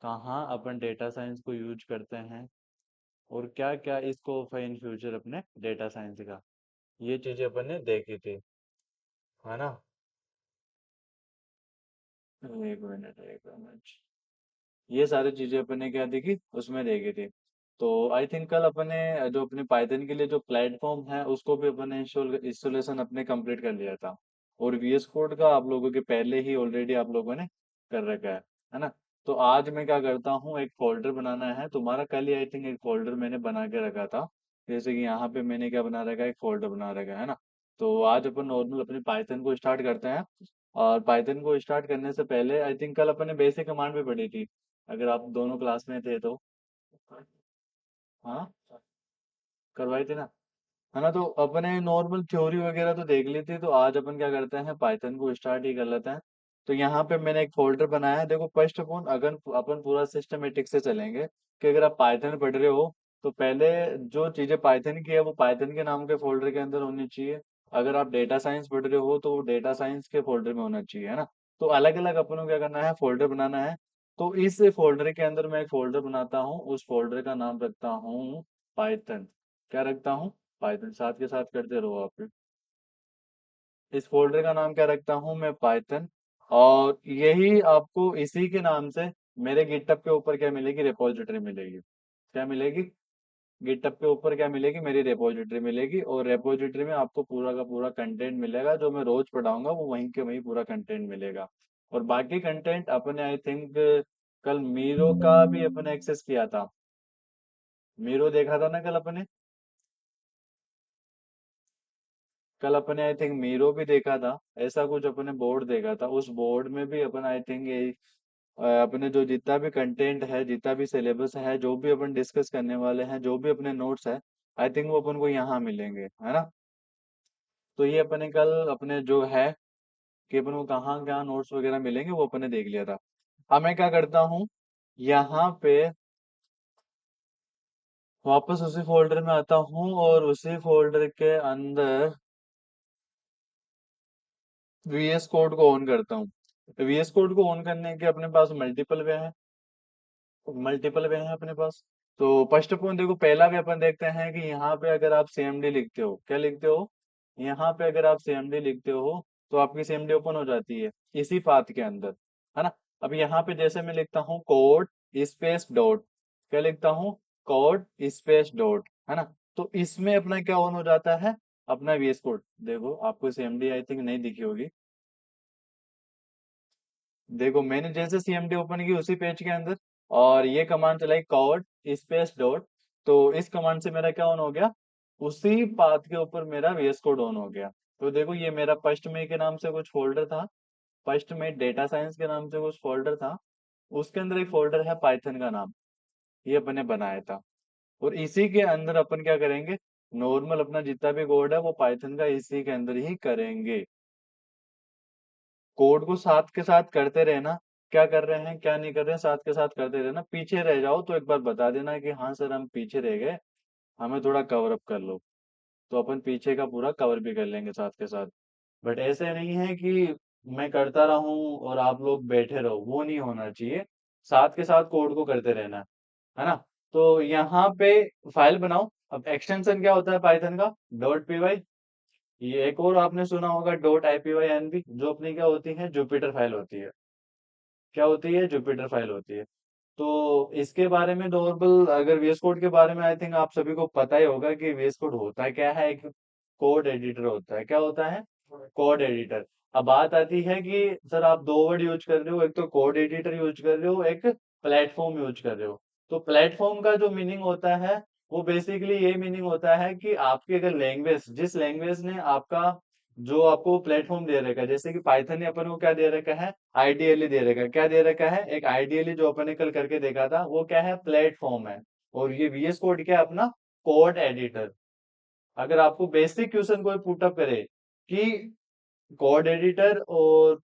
कहाँ अपन data science को use करते हैं और क्या क्या स्कोप है इन फ्यूचर अपने डेटा साइंस का, ये चीजें अपन ने देखी थी, है ना। एक मिनट, ये सारी चीजें अपन ने क्या देखी उसमें देखी थी। तो आई थिंक कल अपन ने जो अपने पाइथन के लिए जो प्लेटफॉर्म है उसको भी अपन ने इंस्टॉलेशन अपने कंप्लीट कर लिया था। और वीएस कोड का आप लोगों के पहले ही ऑलरेडी आप लोगों ने कर रखा है ना। तो आज मैं क्या करता हूँ, एक फोल्डर बनाना है तुम्हारा, कल ही आई थिंक एक फोल्डर मैंने बना के रखा था। जैसे कि यहाँ पे मैंने क्या बना रखा है, एक फोल्डर बना रखा है ना। तो आज अपन नॉर्मल अपने पाइथन को स्टार्ट करते हैं। और पाइथन को स्टार्ट करने से पहले आई थिंक कल अपन ने बेसिक कमांड भी पढ़ी थी, अगर आप दोनों क्लास में थे तो। हाँ, करवाई थी ना, है ना। तो अपने नॉर्मल थ्योरी वगैरह तो देख ली थी, तो आज अपन क्या करते हैं, पाइथन को स्टार्ट ही कर लेते हैं। तो यहाँ पे मैंने एक फोल्डर बनाया है, देखो फर्स्ट ऑफ ऑल अगर अपन पूरा सिस्टमेटिक से चलेंगे कि अगर आप पाइथन पढ़ रहे हो तो पहले जो चीजें पाइथन की है वो पाइथन के नाम के फोल्डर के अंदर होनी चाहिए। अगर आप डेटा साइंस पढ़ रहे हो तो वो डेटा साइंस के फोल्डर में होना चाहिए, है ना। तो अलग अलग अपन को क्या करना है, फोल्डर बनाना है। तो इस फोल्डर के अंदर मैं एक फोल्डर बनाता हूँ, उस फोल्डर का नाम रखता हूँ पाइथन। क्या रखता हूँ, पाइथन। साथ के साथ करते रहो आप। इस फोल्डर का नाम क्या रखता हूँ मैं, पाइथन। और यही आपको इसी के नाम से मेरे गिटहब के ऊपर क्या मिलेगी, रिपोजिटरी मिलेगी। क्या मिलेगी, गिटहब के ऊपर क्या मिलेगी, मेरी रिपोजिटरी मिलेगी। और रिपोजिटरी में आपको पूरा का पूरा कंटेंट मिलेगा, जो मैं रोज पढ़ाऊंगा वो वहीं के वहीं पूरा कंटेंट मिलेगा। और बाकी कंटेंट अपने आई थिंक कल मीरो का भी अपने एक्सेस किया था। मीरो देखा था ना कल अपने। कल अपने आई थिंक मीरो भी देखा था। ऐसा कुछ अपने बोर्ड देखा था, उस बोर्ड में भी अपन आई थिंक ये अपने जो जितना भी कंटेंट है, जितना भी सिलेबस है, जो भी अपन डिस्कस करने वाले हैं, जो भी अपने नोट्स है, आई थिंक वो अपन को यहाँ मिलेंगे, है ना। तो ये अपने कल अपने जो है कि अपन को कहाँ कहाँ नोट्स वगैरह मिलेंगे वो अपने देख लिया था। अब मैं क्या करता हूँ, यहाँ पे वापस उसी फोल्डर में आता हूँ और उसी फोल्डर के अंदर वीएस कोड को ऑन करता हूँ। वीएस कोड को ऑन करने के अपने पास मल्टीपल वे हैं, मल्टीपल वे हैं अपने पास। तो फर्स्ट ऑफ ऑल देखो, पहला वे अपन देखते हैं कि यहाँ पे अगर आप सीएमडी लिखते हो, क्या लिखते हो, यहाँ पे अगर आप सीएमडी लिखते हो तो आपकी सीएमडी ओपन हो जाती है इसी पाथ के अंदर, है ना। अब यहाँ पे जैसे मैं लिखता हूँ कोड स्पेस डॉट, क्या लिखता हूँ, कोड स्पेस डॉट, है ना। तो इसमें अपना क्या ऑन हो जाता है, अपना वीएस कोड। देखो आपको सीएमडी आई थिंक नहीं दिखी होगी। देखो मैंने जैसे सीएमडी ओपन की उसी पेज के अंदर और ये कमांड चलाई कॉड स्पेस डॉट, तो इस कमांड से मेरा क्या ऑन हो गया, उसी पाथ के ऊपर मेरा वीएस कोड ऑन हो गया। तो देखो ये मेरा फर्स्ट में के नाम से कुछ फोल्डर था, फर्स्ट में डेटा साइंस के नाम से कुछ फोल्डर था, उसके अंदर एक फोल्डर है पाइथन का नाम, ये अपने बनाया था। और इसी के अंदर अपन क्या करेंगे, नॉर्मल अपना जितना भी कोड है वो पाइथन का इसी के अंदर ही करेंगे। कोड को साथ के साथ करते रहना, क्या कर रहे हैं क्या नहीं कर रहे हैं साथ के साथ करते रहना। पीछे रह जाओ तो एक बार बता देना कि हाँ सर हम पीछे रह गए, हमें थोड़ा कवर अप कर लो। तो अपन पीछे का पूरा कवर भी कर लेंगे साथ के साथ। बट ऐसे नहीं है कि मैं करता रहूं और आप लोग बैठे रहो, वो नहीं होना चाहिए। साथ के साथ कोड को करते रहना, है ना। तो यहाँ पे फाइल बनाओ। अब एक्सटेंशन क्या होता है पाइथन का, डॉट पी वाई। ये एक और आपने सुना होगा dot I P Y N B, जो अपनी क्या होती है, जुपिटर फाइल होती है। क्या होती है, जुपिटर फाइल होती है। तो इसके बारे में नॉर्मल अगर वीएस कोड के बारे में आई थिंक आप सभी को पता ही होगा कि वीएस कोड होता क्या है, एक कोड एडिटर होता है। क्या होता है, कोड एडिटर। अब बात आती है कि सर आप दो वर्ड यूज कर रहे हो, एक तो कोड एडिटर यूज कर रहे हो, एक प्लेटफॉर्म यूज कर रहे हो। तो प्लेटफॉर्म का जो मीनिंग होता है वो बेसिकली ये मीनिंग होता है कि आपकी अगर लैंग्वेज, जिस लैंग्वेज ने आपका जो आपको प्लेटफॉर्म दे रखा है, जैसे कि पाइथन ने अपन को क्या दे रखा है, आइडियली दे रखा है। क्या दे रखा है, एक आइडियली जो अपन ने कल करके देखा था वो क्या है, प्लेटफॉर्म है। और ये वीएस कोड क्या है, अपना कोड एडिटर। अगर आपको बेसिक क्वेश्चन कोई पुटअप करे कि कोड एडिटर और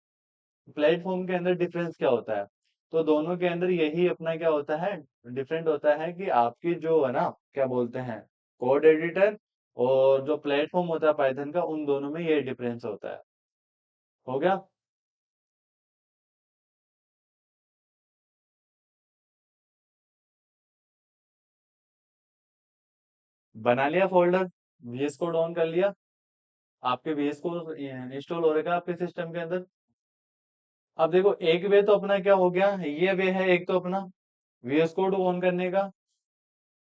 प्लेटफॉर्म के अंदर डिफरेंस क्या होता है, तो दोनों के अंदर यही अपना क्या होता है, डिफरेंट होता है कि आपकी जो है ना, क्या बोलते हैं, कोड एडिटर और जो प्लेटफॉर्म होता है पाइथन का, उन दोनों में ये डिफरेंस होता है। हो गया। बना लिया फोल्डर, VS कोड ऑन कर लिया, आपके VS कोड इंस्टॉल हो रखा है आपके सिस्टम के अंदर। अब देखो एक वे तो अपना क्या हो गया, ये वे है एक तो अपना VS कोड ऑन करने का।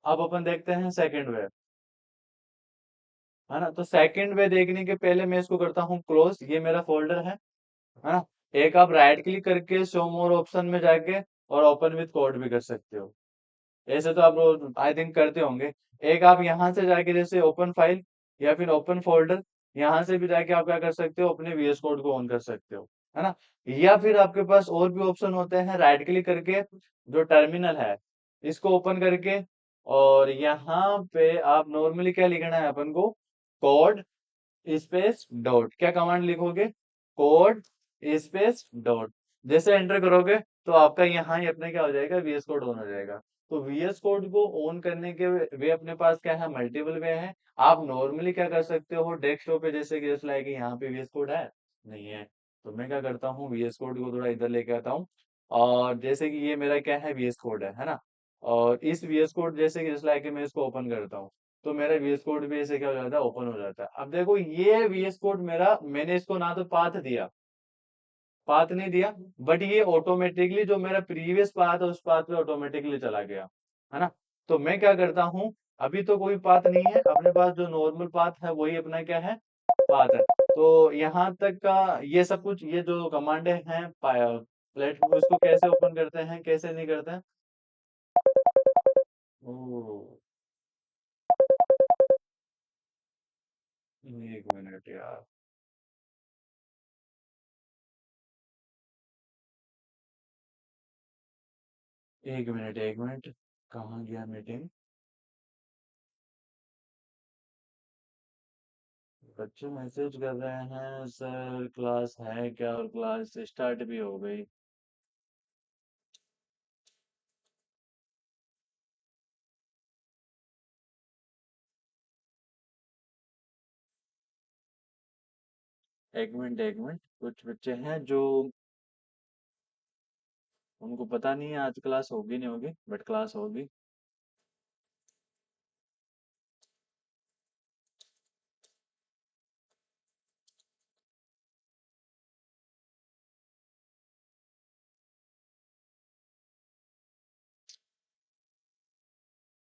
अब अपन देखते हैं सेकंड वे, है ना। तो सेकंड वे देखने के पहले मैं इसको करता हूँ क्लोज, ये मेरा फोल्डर है ना। एक आप राइट क्लिक करके शो मोर ऑप्शन में जाके और ओपन विद कोड भी कर सकते हो। ऐसे तो आप आई थिंक करते होंगे। एक आप यहाँ से जाके जैसे ओपन फाइल या फिर ओपन फोल्डर, यहाँ से भी जाके आप क्या कर सकते हो, अपने VS कोड को ऑन कर सकते हो, है ना। या फिर आपके पास और भी ऑप्शन होते हैं, राइट क्लिक करके जो टर्मिनल है इसको ओपन करके, और यहाँ पे आप नॉर्मली क्या लिखना है अपन को, कोड स्पेस डॉट, क्या कमांड लिखोगे, कोड स्पेस डॉट। जैसे एंटर करोगे तो आपका यहाँ ही अपने क्या हो जाएगा, VS कोड ऑन हो जाएगा। तो VS कोड को ऑन करने के वे अपने पास क्या है, मल्टीपल वे है। आप नॉर्मली क्या कर सकते हो, डेस्कटॉप पे जैसे कि जैसे लाइक यहाँ पे VS कोड है, नहीं है, तो मैं क्या करता हूँ, VS कोड को थोड़ा इधर लेके आता हूँ। और जैसे कि ये मेरा क्या है, VS कोड है ना। और इस VS कोड जैसे कि जैसे लाइक मैं इसको ओपन करता हूँ, तो मेरा VS कोड भी ऐसे क्या हो जाता है, ओपन हो जाता है। अब देखो ये VS कोड मेरा, मैंने इसको ना तो पाथ दिया, पाथ नहीं दिया, बट ये ऑटोमेटिकली जो मेरा प्रीवियस पाथ है उस पाथ पे ऑटोमेटिकली चला गया, है ना। तो मैं क्या करता हूँ, अभी तो कोई पाथ नहीं है अपने पास, जो नॉर्मल पाथ है वही अपना क्या है, पाथ है। तो यहाँ तक का ये सब कुछ, ये जो कमांडे हैं प्लेटफॉर्म, इसको कैसे ओपन करते हैं कैसे नहीं करते हैं। ओ, एक मिनट यार, 1 मिनट, कहाँ गया मीटिंग। बच्चे मैसेज कर रहे हैं सर क्लास है क्या, और क्लास स्टार्ट भी हो गई। 1 मिनट, कुछ बच्चे हैं जो, उनको पता नहीं है आज क्लास होगी नहीं होगी, बट क्लास होगी।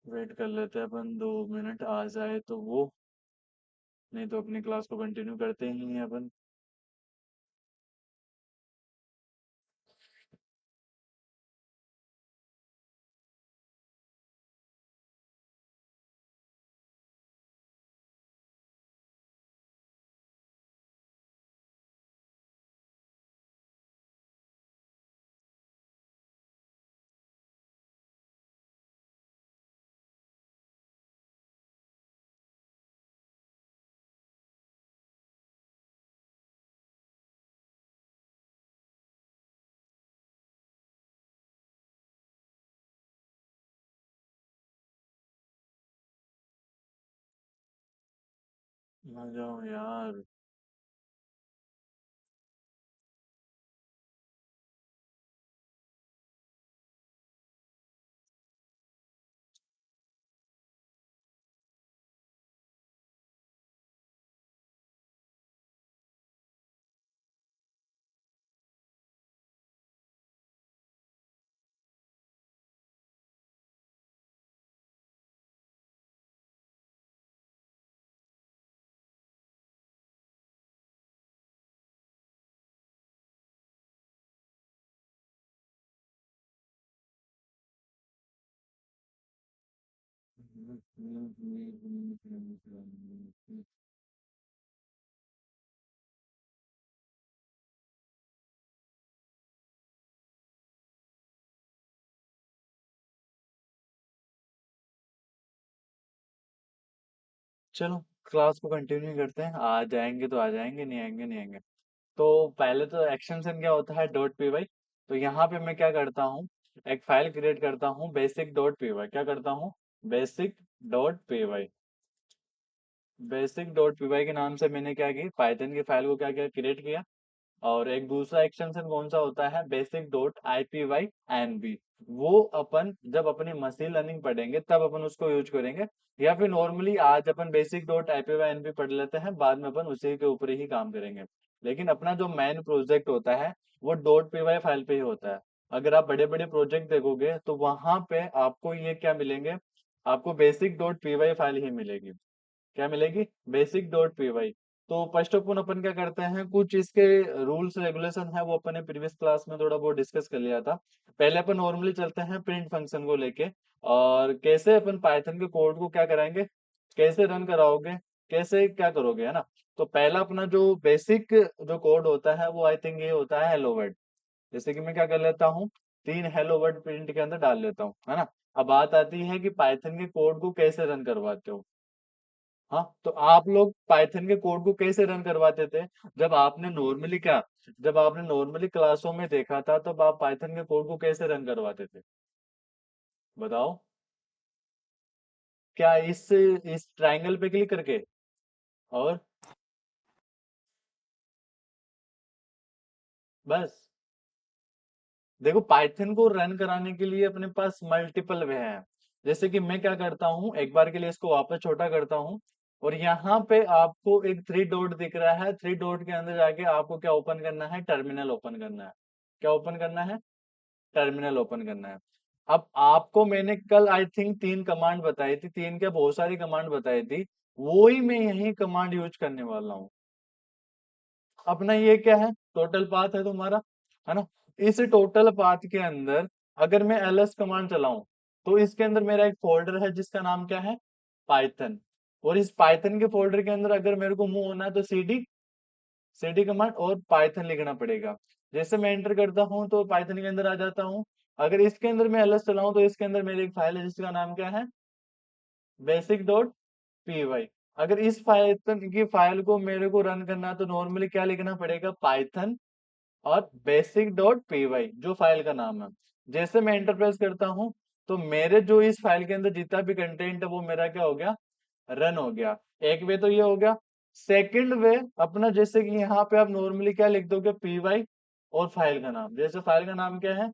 वेट कर लेते हैं अपन, 2 मिनट आ जाए तो वो, नहीं तो अपनी क्लास को कंटिन्यू करते ही हैं अपन। आ जाओ यार। चलो क्लास को कंटिन्यू करते हैं, आ जाएंगे तो आ जाएंगे, नहीं आएंगे नहीं आएंगे। तो पहले तो एक्सटेंशन क्या होता है, डॉट पी वाई। तो यहाँ पे मैं क्या करता हूँ, एक फाइल क्रिएट करता हूँ, बेसिक डॉट पी वाई, क्या करता हूँ, basic dot P Y. Basic dot P Y के नाम से मैंने क्या की, पाइथन की फाइल को क्या किया, क्रिएट किया। और एक दूसरा एक्सटेंशन कौन सा होता है, basic dot I P Y N B. वो अपन जब अपनी मशीन लर्निंग पढ़ेंगे तब अपन उसको यूज करेंगे, या फिर नॉर्मली आज अपन बेसिक डॉट IPY NP पढ़ लेते हैं, बाद में अपन उसी के ऊपर ही काम करेंगे। लेकिन अपना जो मेन प्रोजेक्ट होता है वो डॉट पी वाई फाइल पे ही होता है। अगर आप बड़े बड़े प्रोजेक्ट देखोगे तो वहां पे आपको ये क्या मिलेंगे, आपको basic dot P Y file ही मिलेगी। क्या मिलेगी, बेसिक डॉट पी वाई। तो फर्स्ट ऑफ ऑल अपन क्या करते हैं, कुछ इसके रूल्स रेगुलेशन है वो अपन ने प्रीवियस क्लास में थोड़ा बहुत डिस्कस कर लिया था। पहले अपन नॉर्मली चलते हैं प्रिंट फंक्शन को लेके, और कैसे अपन पाइथन के कोड को क्या कराएंगे, कैसे रन कराओगे, कैसे क्या करोगे, है ना। तो पहला अपना जो बेसिक जो कोड होता है वो आई थिंक ये होता है हेलो वर्ड। जैसे कि मैं क्या कर लेता हूँ, 3 हेलो वर्ड प्रिंट के अंदर डाल लेता हूँ, है ना। अब बात आती है कि पाइथन के कोड को कैसे रन करवाते हो। हाँ, तो आप लोग पाइथन के कोड को कैसे रन करवाते थे, जब आपने नॉर्मली क्या, जब आपने नॉर्मली क्लासों में देखा था तब आप पाइथन के कोड को कैसे रन करवाते थे, बताओ। क्या इस ट्रायंगल पे क्लिक करके, और बस। देखो पाइथन को रन कराने के लिए अपने पास मल्टीपल वे हैं। जैसे कि मैं क्या करता हूँ, एक बार के लिए इसको वापस छोटा करता हूँ, और यहाँ पे आपको एक 3 डॉट दिख रहा है, 3 डॉट के अंदर जाके आपको क्या ओपन करना है, टर्मिनल ओपन करना है। क्या ओपन करना है, टर्मिनल ओपन करना है। अब आपको मैंने कल आई थिंक 3 कमांड बताई थी, 3 क्या बहुत सारी कमांड बताई थी, वो ही मैं यही कमांड यूज करने वाला हूँ। अपना ये क्या है, टोटल पाथ है तुम्हारा, है ना। इस टोटल पाथ के अंदर अगर मैं ls कमांड चलाऊं तो इसके अंदर मेरा एक फोल्डर है जिसका नाम क्या है, पाइथन। और इस पाइथन के फोल्डर के अंदर अगर मेरे को मूव होना है तो cd कमांड और पाइथन लिखना पड़ेगा। जैसे मैं एंटर करता हूं तो पाइथन के अंदर आ जाता हूं। अगर इसके अंदर मैं ls चलाऊं तो इसके अंदर मेरी एक फाइल है जिसका नाम क्या है, basic.py। अगर इस पाइथन की फाइल को मेरे को रन करना है तो नॉर्मली क्या लिखना पड़ेगा, पाइथन और basic.py जो फाइल का नाम है। जैसे मैं एंटर प्रेस करता हूं तो मेरे जो इस फाइल के अंदर जितना भी कंटेंट है वो मेरा क्या हो गया, रन हो गया। एक वे तो ये हो गया। सेकंड वे अपना, जैसे कि यहाँ पे आप नॉर्मली क्या लिख दोगे, py और फाइल का नाम। जैसे फाइल का नाम क्या है,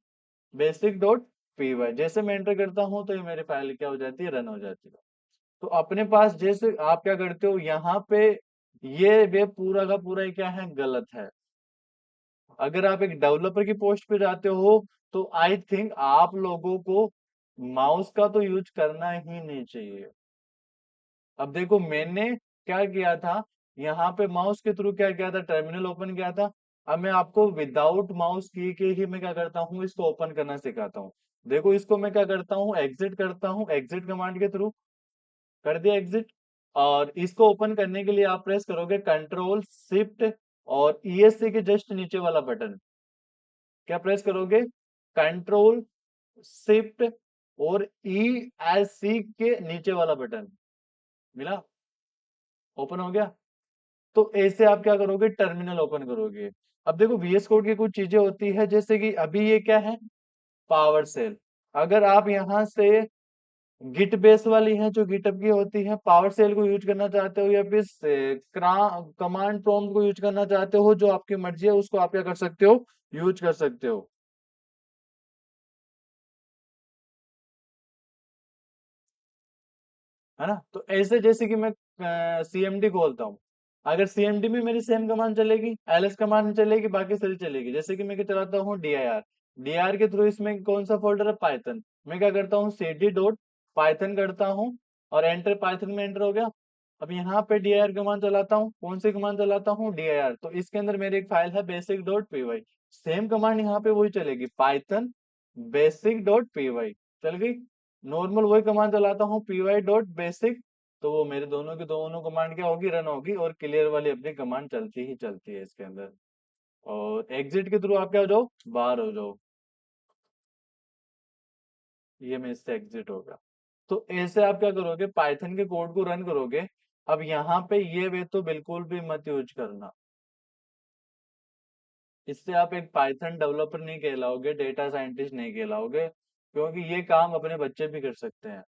basic.py। जैसे मैं एंटर करता हूँ तो ये मेरी फाइल क्या हो जाती है, रन हो जाती है। तो अपने पास जैसे आप क्या करते हो यहाँ पे, ये वे पूरा का पूरा क्या है, गलत है। अगर आप एक डेवलपर की पोस्ट पे जाते हो तो आई थिंक आप लोगों को माउस का तो यूज करना ही नहीं चाहिए। अब देखो मैंने क्या किया था, यहाँ पे माउस के थ्रू क्या किया था, टर्मिनल ओपन किया था। अब मैं आपको विदाउट माउस की के ही मैं क्या करता हूँ, इसको ओपन करना सिखाता हूँ। देखो इसको मैं क्या करता हूँ, एग्जिट करता हूँ, एग्जिट कमांड के थ्रू कर दिया एग्जिट। और इसको ओपन करने के लिए आप प्रेस करोगे कंट्रोल शिफ्ट और ESC के जस्ट नीचे वाला बटन। क्या प्रेस करोगे, कंट्रोल शिफ्ट और ESC के नीचे वाला बटन मिला, ओपन हो गया। तो ऐसे आप क्या करोगे, टर्मिनल ओपन करोगे। अब देखो VS कोड की कुछ चीजें होती है, जैसे कि अभी ये क्या है, पावर सेल। अगर आप यहाँ से गिट बेस वाली है जो गिटअप की होती है, पावर सेल को यूज करना चाहते हो, या फिर कमांड प्रॉम्प्ट को यूज करना चाहते हो, जो आपकी मर्जी है उसको आप क्या कर सकते हो, यूज कर सकते हो, है ना। तो ऐसे जैसे कि मैं CMD खोलता हूँ, अगर CMD में मेरी सेम कमांड चलेगी, ls कमांड चलेगी, बाकी सारी चलेगी। जैसे कि मैं क्या चलाता हूँ, dir के थ्रू इसमें कौन सा फोल्डर है, पाइथन। मैं क्या करता हूँ, cd डॉट पाइथन करता हूँ और एंटर, पाइथन में एंटर हो गया। अब यहाँ पे dir कमांड चलाता हूँ, कौन सी कमांड चलाता हूँ, dir। तो इसके अंदर मेरी एक फाइल है basic.py। सेम कमांड यहाँ पे वही चलेगी, पाइथन basic.py चल गई। नॉर्मल वही कमांड चलाता हूँ, py.basic। तो वो मेरे दोनों की दोनों कमांड क्या होगी, रन होगी, और क्लियर वाली अपनी कमांड चलती ही चलती है इसके अंदर। और एग्जिट के थ्रू आप क्या हो जाओ, बाहर हो जाओ। ये मैं इससे एग्जिट होगा। तो ऐसे आप क्या करोगे, पाइथन के कोड को रन करोगे। अब यहाँ पे ये वे तो बिल्कुल भी मत यूज करना। इससे आप एक पाइथन डेवलपर नहीं कहलाओगे, डेटा साइंटिस्ट नहीं कहलाओगे, क्योंकि ये काम अपने बच्चे भी कर सकते हैं।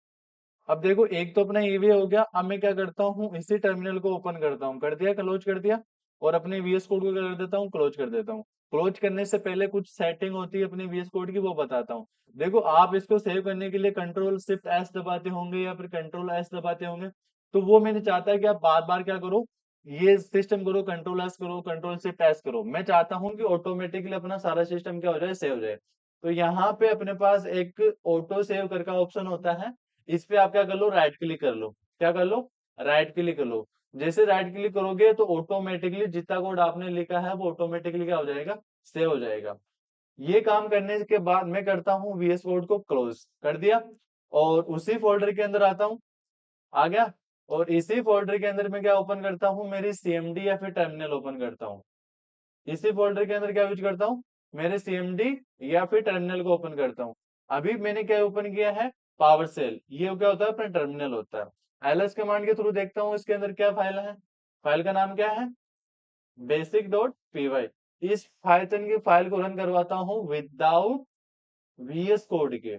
अब देखो एक तो अपना ईवी हो गया। अब मैं क्या करता हूँ, इसी टर्मिनल को ओपन करता हूँ, कर दिया, क्लोज कर दिया। और अपने वीएस कोड को क्या कर देता हूँ, क्लोज कर देता हूँ। क्लोज करने से पहले कुछ सेटिंग होती है अपने वीएस कोड की, वो बताता हूँ। देखो आप इसको सेव करने के लिए कंट्रोल शिफ्ट एस दबाते होंगे या फिर कंट्रोल एस दबाते होंगे, तो वो मैंने चाहता है कि आप बार बार क्या करो, ये सिस्टम करो, कंट्रोल एस करो, कंट्रोल शिफ्ट एस करो। मैं चाहता हूँ कि ऑटोमेटिकली अपना सारा सिस्टम क्या हो जाए, सेव हो जाए। तो यहाँ पे अपने पास एक ऑटो सेव करके ऑप्शन होता है, इस पे आप क्या कर लो, राइट क्लिक कर लो। क्या कर लो, राइट क्लिक कर लो। जैसे राइट क्लिक करोगे तो ऑटोमेटिकली जितना कोड आपने लिखा है वो ऑटोमेटिकली क्या हो जाएगा, सेव हो जाएगा। ये काम करने के बाद मैं करता हूँ वीएस कोड को क्लोज कर दिया, और उसी फोल्डर के अंदर आता हूँ, आ गया। और इसी फोल्डर के अंदर मैं क्या ओपन करता हूँ, मेरी सीएमडी या फिर टर्मिनल ओपन करता हूँ। इसी फोल्डर के अंदर क्या यूज करता हूँ, मेरे सीएमडी या फिर टर्मिनल को ओपन करता हूँ। अभी मैंने क्या ओपन किया है, पावर सेल। ये क्या होता है, अपना टर्मिनल होता है। एलएस कमांड के थ्रू देखता हूँ इसके अंदर क्या फाइल है। फाइल का नाम क्या है, बेसिक डॉट पीवाई। इस पाइथन की फाइल को रन करवाता हूँ विदाउट वीएस कोड के।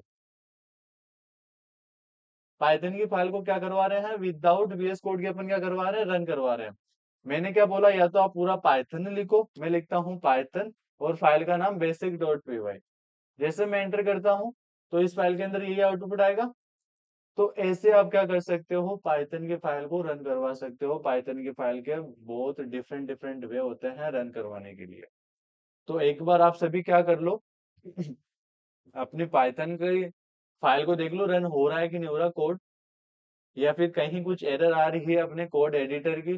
पाइथन की फाइल को क्या करवा रहे हैं, विदाउट वीएस कोड के अपन क्या करवा रहे हैं, रन करवा रहे हैं। मैंने क्या बोला, या तो आप पूरा पाइथन लिखो, मैं लिखता हूँ पाइथन और फाइल का नाम बेसिक डॉट पीवाई। जैसे मैं एंटर करता हूँ तो इस फाइल के अंदर यही आउटपुट आएगा। तो ऐसे आप क्या कर सकते हो, पाइथन की फाइल को रन करवा सकते हो। पाइथन की फाइल के बहुत डिफरेंट डिफरेंट वे होते हैं रन करवाने के लिए। तो एक बार आप सभी क्या कर लो, अपनी पाइथन की फाइल को देख लो, रन हो रहा है कि नहीं हो रहा कोड, या फिर कहीं कुछ एरर आ रही है अपने कोड एडिटर की।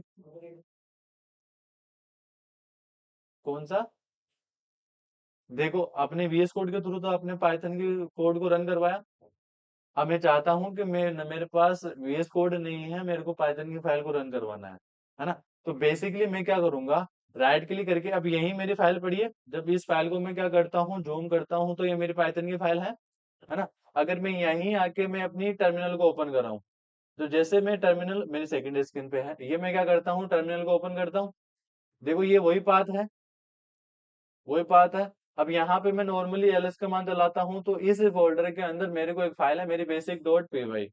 कौन सा, देखो अपने वीएस कोड के थ्रू तो आपने पाइथन की कोड को रन करवाया। अब मैं चाहता हूँ कि मेरे पास वीएस कोड नहीं है, मेरे को पाइथन की फाइल को रन करवाना है ना। तो बेसिकली मैं क्या करूंगा, राइट क्लिक करके, अब यही मेरी फाइल पड़ी है, जब इस फाइल को मैं क्या करता हूँ, जूम करता हूँ, तो ये मेरी पाइथन की फाइल है ना। अगर मैं यहीं आके मैं अपनी टर्मिनल को ओपन कर रहा हूँ, तो जैसे मैं टर्मिनल मेरी सेकंड स्क्रीन पे है, ये मैं क्या करता हूँ, टर्मिनल को ओपन करता हूँ। देखो ये वही पाथ है, वही पाथ है। अब यहाँ पे मैं नॉर्मली एलएस कमांड चलाता हूँ, तो इस फोल्डर के अंदर मेरे को एक फाइल है, मेरी बेसिक डॉट पी वाई,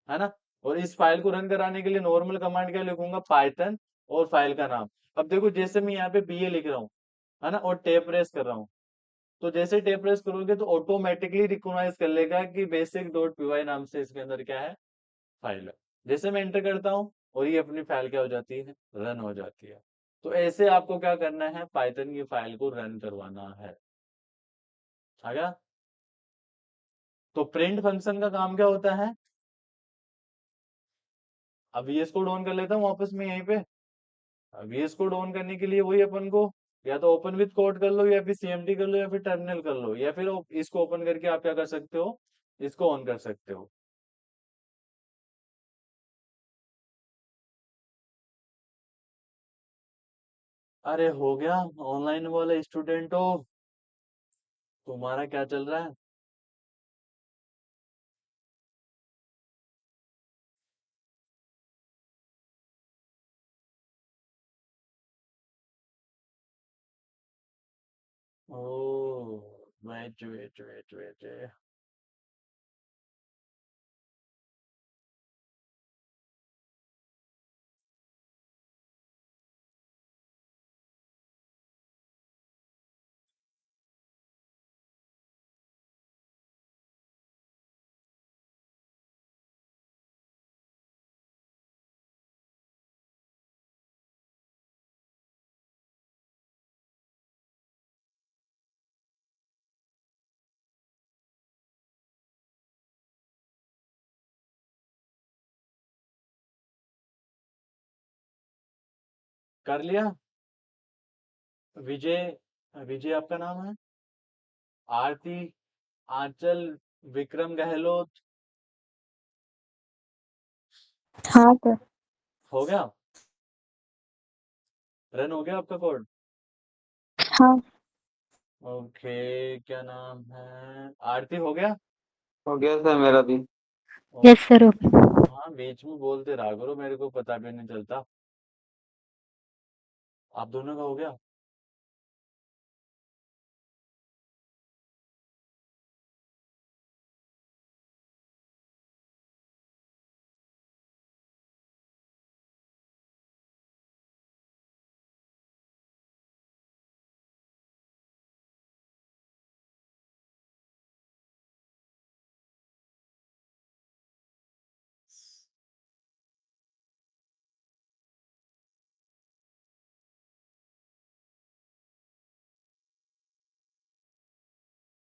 है ना। और इस फाइल को रन कराने के लिए नॉर्मल कमांड क्या लिखूंगा, पाइथन और फाइल का नाम। अब देखो जैसे मैं यहाँ पे पीए लिख रहा हूँ, है ना, और टेप प्रेस कर रहा हूँ, तो जैसे टेप प्रेस करोगे तो ऑटोमेटिकली रिकॉग्नाइज कर लेगा कि बेसिक डॉट पीवाई नाम से इसके अंदर क्या है, फाइल है। जैसे मैं एंटर करता हूँ और ये अपनी फाइल क्या हो जाती है, रन हो जाती है। तो ऐसे आपको क्या करना है, पाइथन की फाइल को रन करवाना है। आ गया। तो प्रिंट फंक्शन का काम क्या होता है, अब वीएस कोड ऑन कर लेता हूँ वापस में यहीं पे। वीएस कोड ऑन करने के लिए वही अपन को, या तो ओपन विथ कोड कर लो, या फिर सीएमडी कर लो, या फिर टर्मिनल कर लो, या फिर इसको ओपन करके आप क्या कर सकते हो, इसको ऑन कर सकते हो। अरे हो गया, ऑनलाइन वाले स्टूडेंट हो, तुम्हारा क्या चल रहा है। ओ, वेट वेट वेट वेट। कर लिया। विजय, विजय आपका नाम है, आरती, आंचल, विक्रम गहलोत। हाँ सर। हो गया, रन हो गया आपका कोड। हाँ। ओके, क्या नाम है, आरती हो गया। हो गया सर मेरा भी। Yes okay. Sir, okay. हाँ बीच में बोलते रहा करो, मेरे को पता भी नहीं चलता। आप दोनों का हो गया।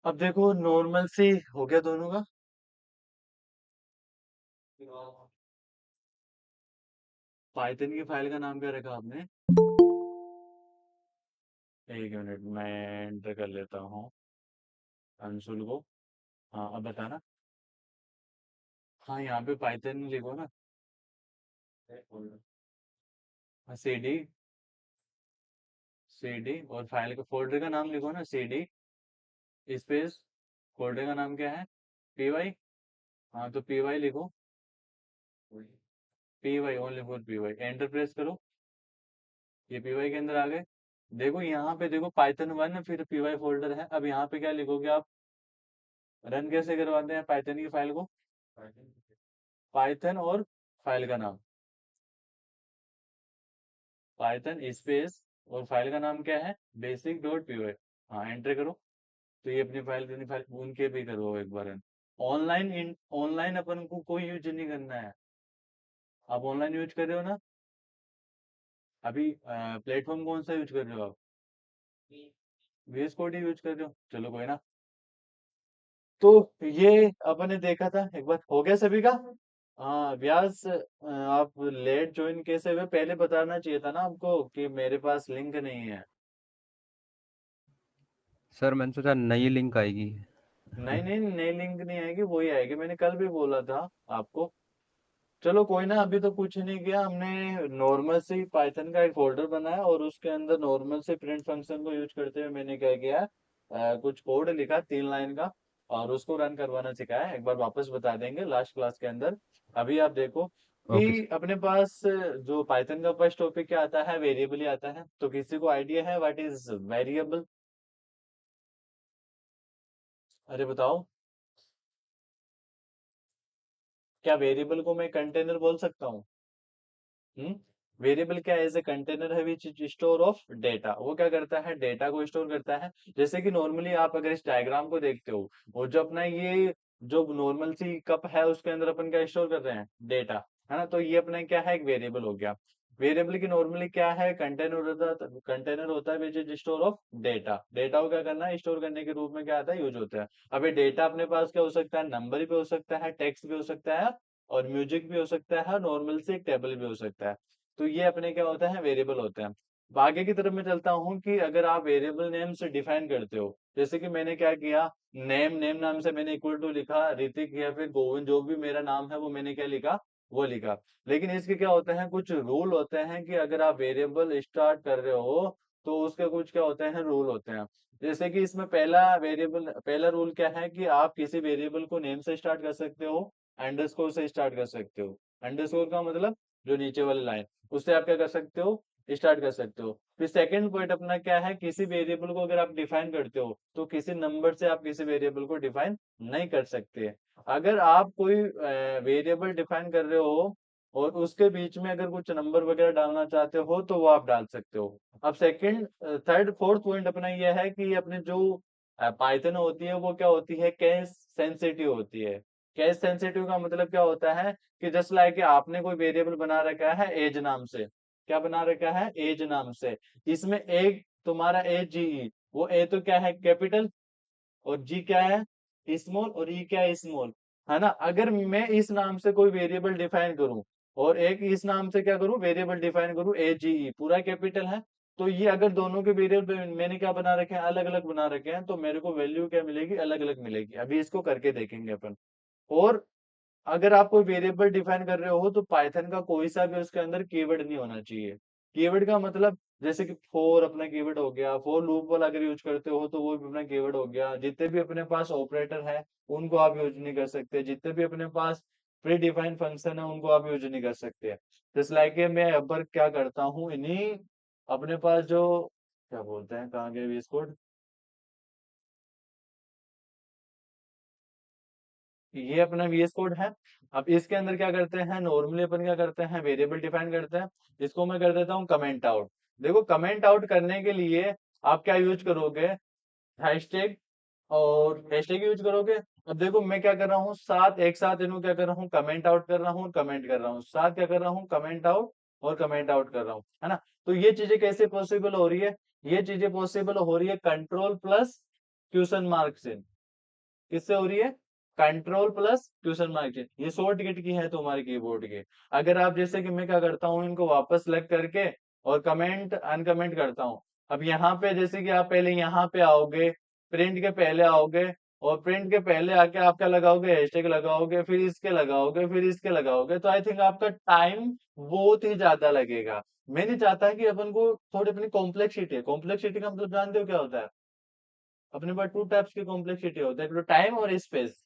अब देखो नॉर्मल सी हो गया दोनों का। पाइथन की फाइल का नाम क्या रखा आपने? एक मिनट मैं एंटर कर लेता हूँ अंशुल को। हाँ अब बताना। हाँ यहाँ पे पाइथन लिखो ना। सी डी, सी डी और फाइल का फोल्डर का नाम लिखो ना, सी डी स्पेस, फोल्डर का नाम क्या है? P Y. हाँ तो पी वाई लिखो, P Y only for P Y, enter press करो। ये पी वाई के अंदर आ गए। देखो यहाँ पे देखो पाइथन वन फिर पी वाई फोल्डर है। अब यहाँ पे क्या लिखोगे आप? रन कैसे करवाते हैं पाइथन की फाइल को? पाइथन और फाइल का नाम, पाइथन स्पेस और फाइल का नाम क्या है? Basic dot P Y. हाँ एंटर करो। तो ये अपनी फाइल उनके भी करो एक बार। ऑनलाइन ऑनलाइन अपन को कोई यूज नहीं करना है। आप ऑनलाइन यूज कर रहे हो ना अभी? प्लेटफॉर्म कौन सा यूज कर रहे हो आप? वीएस कोड ही यूज कर रहे हो, चलो कोई ना। तो ये अपने देखा था एक बार, हो गया सभी का। हाँ व्यास, आप लेट ज्वाइन कैसे हुए? पहले बताना चाहिए था ना आपको कि मेरे पास लिंक नहीं है। सर मैंने सोचा नई लिंक आएगी। नहीं नहीं, नई लिंक नहीं आएगी, वही आएगी, मैंने कल भी बोला था आपको। चलो कोई ना, अभी तो कुछ नहीं किया हमने। नॉर्मल से पाइथन का एक फोल्डर बनाया और उसके अंदर नॉर्मल से प्रिंट फंक्शन को यूज करते हुए मैंने क्या किया, कुछ कोड लिखा 3 लाइन का और उसको रन करवाना सिखाया। एक बार वापस बता देंगे लास्ट क्लास के अंदर। अभी आप देखो ओके कि सर। अपने पास जो पाइथन का फर्स्ट टॉपिक क्या आता है? वेरिएबल ही आता है। तो किसी को आइडिया है व्हाट इज वेरिएबल? अरे बताओ, क्या वेरिएबल को मैं कंटेनर बोल सकता हूँ? हम्म। वेरिएबल क्या है? एज ए कंटेनर है विच स्टोर ऑफ डेटा। वो क्या करता है? डेटा को स्टोर करता है। जैसे कि नॉर्मली आप अगर इस डायग्राम को देखते हो, और जो अपना ये जो नॉर्मल सी कप है उसके अंदर अपन क्या स्टोर कर रहे हैं? डेटा, है ना? तो ये अपना क्या है? एक वेरिएबल हो गया। वेरिएबल की नॉर्मली क्या है? कंटेनर होता है which is store of data. Data को क्या करना है? स्टोर करने के रूप में क्या आता है? यूज होता है। अब ये डेटा अपने पास क्या हो सकता है? नंबर भी हो सकता है, टेक्स्ट भी हो सकता है और म्यूजिक भी हो सकता है, नॉर्मल से एक टेबल भी हो सकता है। तो ये अपने क्या होता है? वेरिएबल होते हैं। अब आगे की तरफ मैं चलता हूँ कि अगर आप वेरिएबल नेम से डिफाइन करते हो, जैसे कि मैंने क्या किया, नेम, नेम नाम से मैंने इक्वल टू लिखा ऋतिक या फिर गोविंद, जो भी मेरा नाम है वो मैंने क्या लिखा? वो लिखा। लेकिन इसके क्या होते हैं? कुछ रूल होते हैं कि अगर आप वेरिएबल स्टार्ट कर रहे हो तो उसके कुछ क्या होते हैं? रूल होते हैं। जैसे कि इसमें पहला रूल क्या है कि आप किसी वेरिएबल को नेम से स्टार्ट कर सकते हो, अंडरस्कोर से स्टार्ट कर सकते हो। अंडरस्कोर का मतलब जो नीचे वाली लाइन, उससे आप क्या कर सकते हो? स्टार्ट कर सकते हो। फिर सेकंड पॉइंट अपना क्या है? किसी वेरिएबल को अगर आप डिफाइन करते हो तो किसी नंबर से आप किसी वेरिएबल को डिफाइन नहीं कर सकते। अगर आप कोई वेरिएबल डिफाइन कर रहे हो और उसके बीच में अगर कुछ नंबर वगैरह डालना चाहते हो तो वो आप डाल सकते हो। अब सेकंड, थर्ड, फोर्थ पॉइंट अपना ये है कि अपने जो पाइथन होती है वो क्या होती है? केस सेंसिटिव होती है। केस सेंसिटिव का मतलब क्या होता है? कि जस्ट लाइक आपने कोई वेरिएबल बना रखा है एज नाम से। क्या बना रखा है? एज नाम से। इसमें एक तुम्हारा ए जी ई, वो ए तो क्या है? कैपिटल, और जी क्या है? स्मॉल, और ई क्या है? स्मॉल, है ना? अगर मैं इस नाम से कोई वेरिएबल डिफाइन करूं और एक इस नाम से क्या करूं? वेरिएबल डिफाइन करूं, ए जी ई पूरा कैपिटल है, तो ये अगर दोनों के वेरिएबल मैंने क्या बना रखे हैं? अलग अलग बना रखे हैं, तो मेरे को वैल्यू क्या मिलेगी? अलग अलग मिलेगी। अभी इसको करके देखेंगे अपन। और अगर आप कोई वेरिएबल डिफाइन कर रहे हो तो पाइथन का कोई सा भी उसके अंदर कीवर्ड नहीं होना चाहिए। कीवर्ड का मतलब जैसे कि फॉर अपना कीवर्ड हो गया, फॉर लूप वाला अगर यूज करते हो तो वो भी अपना कीवर्ड हो गया। जितने भी अपने पास ऑपरेटर है उनको आप यूज नहीं कर सकते। जितने भी अपने पास प्री डिफाइंड फंक्शन है उनको आप यूज नहीं कर सकते। जैसे लाइक मैं अब पर क्या करता हूँ, इन्हीं अपने पास जो क्या बोलते हैं, कहाँ गए VS कोड, ये अपना VS कोड है। अब इसके अंदर क्या करते हैं? नॉर्मली अपन क्या करते हैं? वेरिएबल डिफाइन करते हैं। इसको मैं कर देता हूँ कमेंट आउट। देखो कमेंट आउट करने के लिए आप क्या यूज करोगे? हैशटैग, और हैशटैग यूज करोगे। अब देखो मैं क्या कर रहा हूँ, साथ एक साथ इनको क्या कर रहा हूँ? कमेंट आउट कर रहा हूँ और कमेंट कर रहा हूँ, साथ क्या कर रहा हूँ? कमेंट आउट और कमेंट आउट कर रहा हूँ, है ना? तो ये चीजें कैसे पॉसिबल हो रही है? ये चीजें पॉसिबल हो रही है कंट्रोल प्लस क्वेश्चन मार्क से। किससे हो रही है? कंट्रोल प्लस क्वेश्चन मार्क से। ये शॉर्टकट की है तुम्हारे कीबोर्ड के। अगर आप जैसे कि मैं क्या करता हूँ, इनको वापस सेलेक्ट करके और कमेंट अनकमेंट करता हूँ। अब यहाँ पे जैसे कि आप पहले यहाँ पे आओगे, प्रिंट के पहले आओगे, और प्रिंट के पहले आके आप क्या लगाओगे? हैशटैग लगाओगे, फिर इसके लगाओगे, फिर इसके लगाओगे, तो आई थिंक आपका टाइम बहुत ही ज्यादा लगेगा। मैं नहीं चाहता कि अपन को थोड़ी अपनी कॉम्प्लेक्सिटी है। कॉम्प्लेक्सिटी का मतलब जानते हो क्या होता है? अपने पास टू टाइप्स की कॉम्प्लेक्सिटी होता है, एक तो टाइम और स्पेस,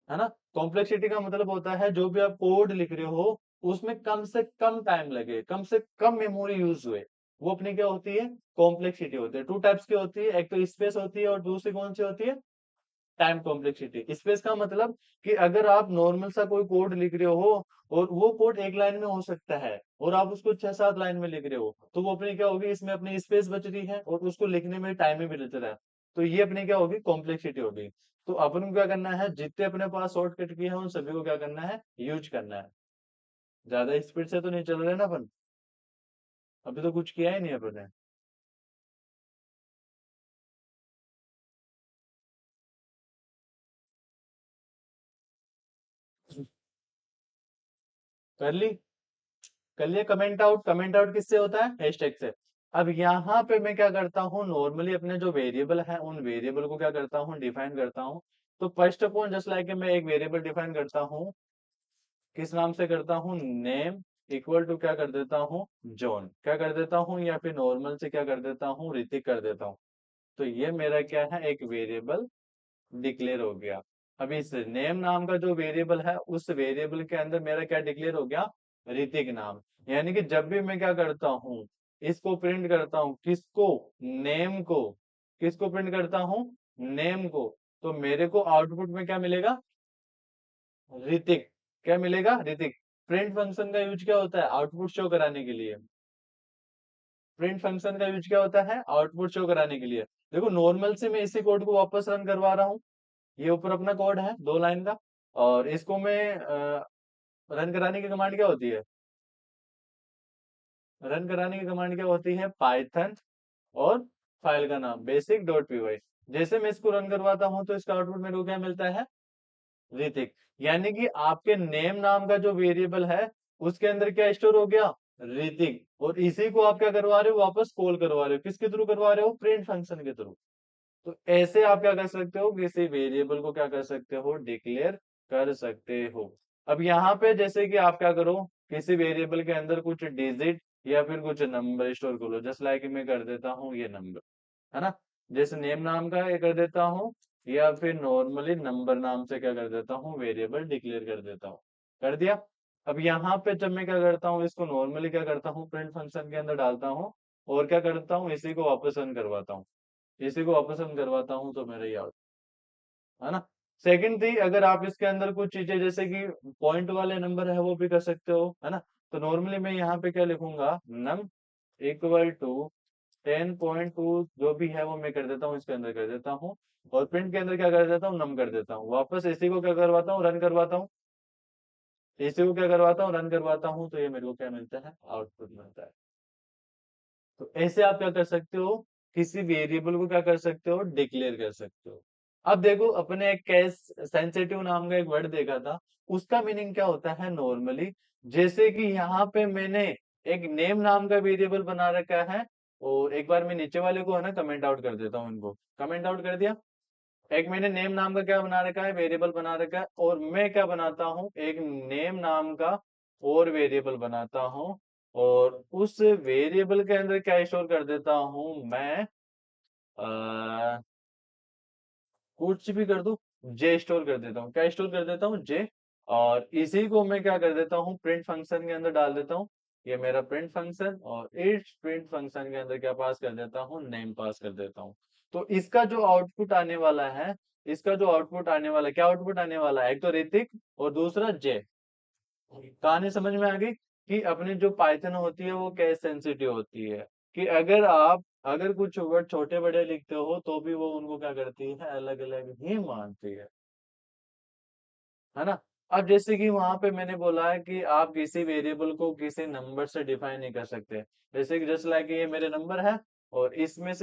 है ना। कॉम्प्लेक्सिटी का मतलब होता है जो भी आप कोड लिख रहे हो उसमें कम से कम टाइम लगे, कम से कम मेमोरी यूज हुए, वो अपनी क्या होती है? कॉम्प्लेक्सिटी होती है। टू टाइप्स की होती है, एक तो स्पेस होती है और दूसरी कौन सी होती है? Time complexity. स्पेस का मतलब कि अगर आप नॉर्मल सा कोई कोड लिख रहे हो और वो कोड एक लाइन में हो सकता है और आप उसको 6-7 लाइन में लिख रहे हो, तो वो अपनी क्या होगी? इसमें अपनी स्पेस बच रही है और उसको लिखने में टाइम भी बच रहा है। तो ये अपनी क्या होगी? कॉम्प्लेक्सिटी होगी। तो अपन को क्या करना है? जितने अपने पास शॉर्टकट की है उन सभी को क्या करना है? यूज करना है। ज्यादा स्पीड से तो नहीं चल रहे ना अपन, अभी तो कुछ किया ही नहीं अपन ने। कर ली? कर लिया कमेंट आउट? कमेंट आउट किससे होता है? हैशटैग से। अब यहाँ पे मैं क्या करता हूँ, नॉर्मली अपने जो वेरिएबल है उन वेरिएबल को क्या करता हूँ? डिफाइन करता हूँ। तो first of all just like मैं एक वेरिएबल डिफाइन करता हूँ, किस नाम से करता हूँ? नेम इक्वल टू क्या कर देता हूँ? जॉन क्या कर देता हूँ, या फिर नॉर्मल से क्या कर देता हूँ? ऋतिक कर देता हूँ। तो ये मेरा क्या है? एक वेरिएबल डिक्लेयर हो गया। अभी इस नेम नाम का जो वेरिएबल है उस वेरिएबल के अंदर मेरा क्या डिक्लेयर हो गया? ऋतिक नाम। यानी कि जब भी मैं क्या करता हूँ, इसको प्रिंट करता हूँ, किसको? नेम को। किसको प्रिंट करता हूँ? नेम को। तो मेरे को आउटपुट में क्या मिलेगा? ऋतिक। क्या मिलेगा? ऋतिक। प्रिंट फंक्शन का यूज क्या होता है? आउटपुट शो कराने के लिए। प्रिंट फंक्शन का यूज क्या होता है? आउटपुट शो कराने के लिए। देखो नॉर्मल से मैं इसी कोड को वापस रन करवा रहा हूँ। ये ऊपर अपना कोड है 2 लाइन का, और इसको मैं रन कराने की कमांड क्या होती है? रन कराने की कमांड क्या होती है? पाइथन और फाइल का नाम बेसिक डॉट पी वाई। जैसे मैं इसको रन करवाता हूँ तो इसका आउटपुट मेरे को क्या मिलता है? ऋतिक। यानी कि आपके नेम नाम का जो वेरिएबल है उसके अंदर क्या स्टोर हो गया? ऋतिक। और इसी को आप क्या करवा रहे हो? वापस कॉल करवा रहे हो। किसके थ्रू करवा रहे हो? प्रिंट फंक्शन के थ्रू। तो ऐसे आप क्या कर सकते हो? किसी वेरिएबल को क्या कर सकते हो? डिक्लेयर कर सकते हो। अब यहाँ पे जैसे कि आप क्या करो, किसी वेरिएबल के अंदर कुछ डिजिट या फिर कुछ नंबर स्टोर करो। जस्ट लाइक मैं कर देता हूँ ये नंबर, है ना। जैसे नेम नाम का ये कर देता हूँ, या फिर नॉर्मली नंबर नाम से क्या कर देता हूँ? वेरिएबल डिक्लेयर कर देता हूँ। कर दिया। अब यहाँ पे जब मैं क्या करता हूँ, इसको नॉर्मली क्या करता हूँ? प्रिंट फंक्शन के अंदर डालता हूँ और क्या करता हूँ? इसी को वापस रन करवाता हूँ। इसी को वापस रन करवाता हूँ तो मेरा ये out, है ना। सेकंड थी, अगर आप इसके अंदर कुछ चीजें जैसे कि पॉइंट वाले नंबर है वो भी कर सकते हो, है ना। तो नॉर्मली मैं यहाँ पे क्या लिखूंगा? नम इक्वल टू 10.2 जो भी है वो मैं कर देता हूँ, इसके अंदर कर देता हूँ, और प्रिंट के अंदर क्या कर देता हूँ? नम कर देता हूँ। वापस इसी को क्या करवाता हूँ? रन करवाता हूँ। इसी को क्या करवाता हूँ? रन करवाता हूँ, तो ये मेरे को क्या मिलता है? आउटपुट मिलता है। तो ऐसे आप क्या कर सकते हो? किसी वेरिएबल को क्या कर सकते हो? डिक्लेयर कर सकते हो। अब देखो अपने एक केस सेंसिटिव नाम का एक वर्ड देखा था, उसका मीनिंग क्या होता है नॉर्मली? जैसे कि यहाँ पे मैंने एक नेम नाम का वेरिएबल बना रखा है, और एक बार मैं नीचे वाले को है ना कमेंट आउट कर देता हूँ, इनको कमेंट आउट कर दिया। एक मैंने नेम नाम का क्या बना रखा है? वेरिएबल बना रखा है, और मैं क्या बनाता हूँ? एक नेम नाम का और वेरिएबल बनाता हूँ, और उस वेरिएबल के अंदर क्या स्टोर कर देता हूँ मैं? कुछ भी कर दो, जे स्टोर कर देता हूँ। क्या स्टोर कर देता हूँ? जे। और इसी को मैं क्या कर देता हूँ? प्रिंट फंक्शन के अंदर डाल देता हूँ। ये मेरा प्रिंट फंक्शन, और इस प्रिंट फंक्शन के अंदर क्या पास कर देता हूँ? नेम पास कर देता हूँ। तो इसका जो आउटपुट आने वाला है, इसका जो आउटपुट आने वाला है, क्या आउटपुट आने वाला है? एक तो ऋतिक और दूसरा जे। कहानी समझ में आ गई कि अपनी जो पाइथन होती है वो केस सेंसिटिव होती है, कि अगर आप अगर कुछ वर्ड छोटे बड़े लिखते हो तो भी वो उनको क्या करती है? अलग अलग ही मानती है ना। अब जैसे कि वहां पे मैंने बोला है कि आप किसी वेरिएबल को किसी नंबर से डिफाइन नहीं कर सकते। जैसे कि जस्ट लाइक ये मेरे नंबर है, और इसमें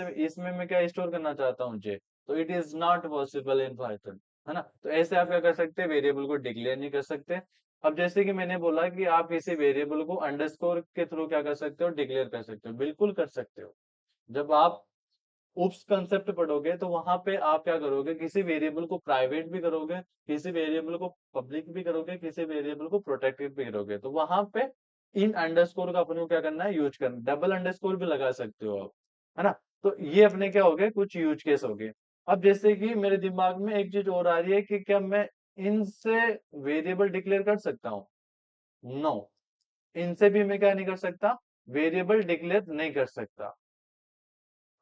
मैं क्या स्टोर करना चाहता हूँ? जे। तो it is not possible in Python, है ना? तो ऐसे आप क्या कर सकते हैं, वेरिएबल को डिक्लेयर नहीं कर सकते। अब जैसे कि मैंने बोला कि आप किसी वेरिएबल को अंडरस्कोर के थ्रू क्या कर सकते हो, डिक्लेयर कर सकते हो, बिल्कुल कर सकते हो। जब आप उप्स कंसेप्ट पढ़ोगे तो वहां पे आप क्या करोगे, किसी वेरिएबल को प्राइवेट भी करोगे, किसी वेरिएबल को पब्लिक भी करोगे, किसी वेरिएबल को प्रोटेक्टेड भी करोगे, तो वहां पे इन अंडरस्कोर का अपने को क्या करना है, यूज करना। डबल अंडरस्कोर भी लगा सकते हो आप, है ना? तो ये अपने क्या हो गए, कुछ यूज केस हो गए। अब जैसे कि मेरे दिमाग में एक चीज और आ रही है कि क्या मैं इनसे वेरिएबल डिक्लेयर कर सकता हूँ? नो, इनसे भी मैं क्या नहीं कर सकता, वेरिएबल डिक्लेयर नहीं कर सकता,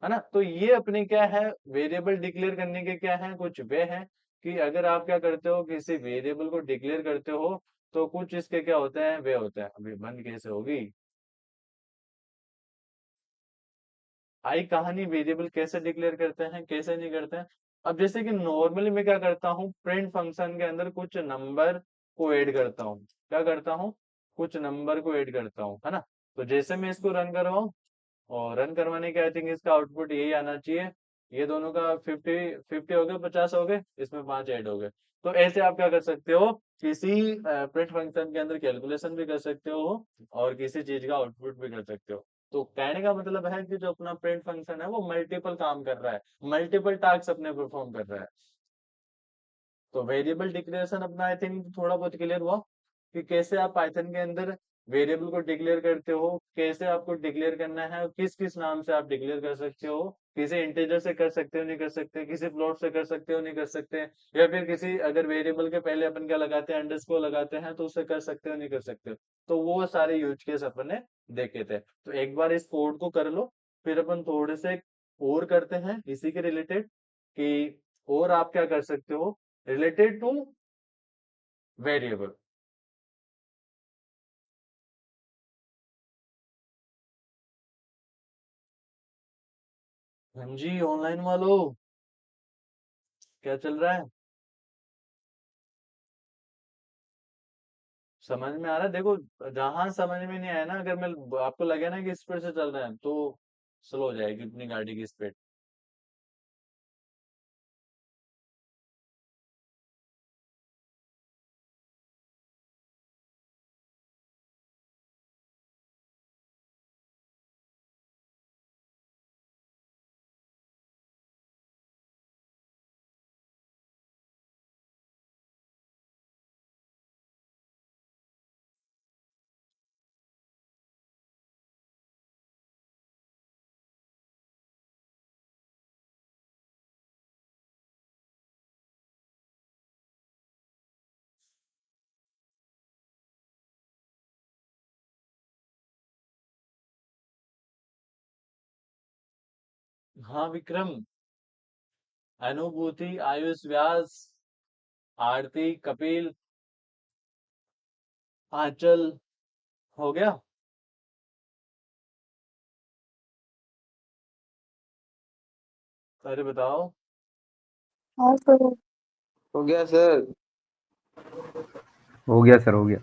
है ना? तो ये अपने क्या है, वेरिएबल डिक्लेयर करने के क्या है, कुछ वे हैं कि अगर आप क्या करते हो, किसी वेरिएबल को डिक्लेयर करते हो तो कुछ इसके क्या होते हैं, वे होते हैं। अभी बंद कैसे होगी आई कहानी, वेरिएबल कैसे डिक्लेयर करते हैं, कैसे नहीं करते हैं। अब जैसे कि नॉर्मली मैं क्या करता हूँ, प्रिंट फंक्शन के अंदर कुछ नंबर को ऐड करता हूँ। क्या करता हूँ, कुछ नंबर को ऐड करता हूँ, है ना? तो जैसे मैं इसको रन करवाऊँ, और रन करवाने के आई थिंक इसका आउटपुट यही आना चाहिए। ये दोनों का 50-50 हो गए, 50 हो गए, इसमें 5 ऐड हो गए। तो ऐसे आप क्या कर सकते हो, किसी प्रिंट फंक्शन के अंदर कैलकुलेशन भी कर सकते हो और किसी चीज का आउटपुट भी कर सकते हो। तो कहने का मतलब है कि जो अपना प्रिंट फंक्शन है वो मल्टीपल काम कर रहा है, मल्टीपल टास्क अपने परफॉर्म कर रहा है। तो वेरिएबल डिक्लेरेशन अपना आई थिंक थोड़ा बहुत क्लियर हुआ कि कैसे आप पाइथन के अंदर वेरिएबल को डिक्लेयर करते हो, कैसे आपको डिक्लेयर करना है और किस किस नाम से आप डिक्लेयर कर सकते हो। किसी इंटीजर से कर सकते हो, नहीं कर सकते, किसी फ्लोट से कर सकते हो, नहीं कर सकते, या फिर किसी अगर वेरिएबल के पहले अपन क्या लगाते हैं, अंडरस्कोर लगाते हैं, तो उससे कर सकते हो, नहीं कर सकते हो। तो वो सारे यूज केस अपन ने देखे थे। तो एक बार इस कोड को कर लो, फिर अपन थोड़े से और करते हैं इसी के रिलेटेड कि और आप क्या कर सकते हो रिलेटेड टू वेरिएबल। हाँ जी, ऑनलाइन वालों, क्या चल रहा है? समझ में आ रहा है? देखो, जहां समझ में नहीं आया ना, अगर मैं आपको लगे ना कि स्पीड से चल रहे हैं, तो स्लो हो जाएगी अपनी गाड़ी की स्पीड। हाँ विक्रम, अनुभूति, आयुष व्यास, आरती, कपिल, आंचल, हो गया? अरे बताओ। हाँ सर। हो गया सर। हो गया सर, हो गया।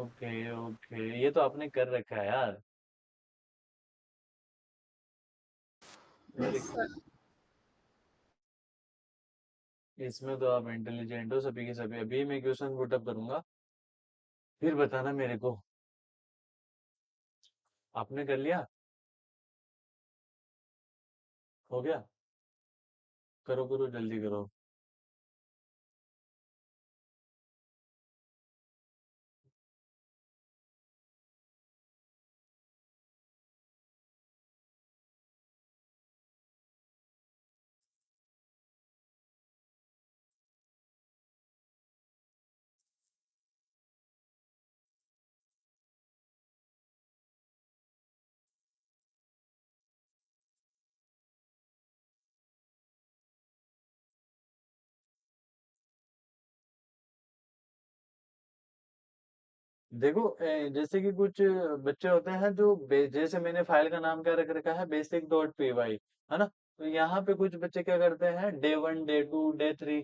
ओके ओके, ये तो आपने कर रखा है यार, वेरी गुड। इसमें तो आप इंटेलिजेंट हो सभी के सभी। अभी मैं क्वेश्चन पुटअप करूंगा, फिर बताना मेरे को। आपने कर लिया? हो गया? करो करो, जल्दी करो। देखो, जैसे कि कुछ बच्चे होते हैं जो जैसे मैंने फाइल का नाम क्या रख रखा है, basic.py, है ना? तो यहाँ पे कुछ बच्चे क्या करते हैं, डे 1, डे 2, डे 3।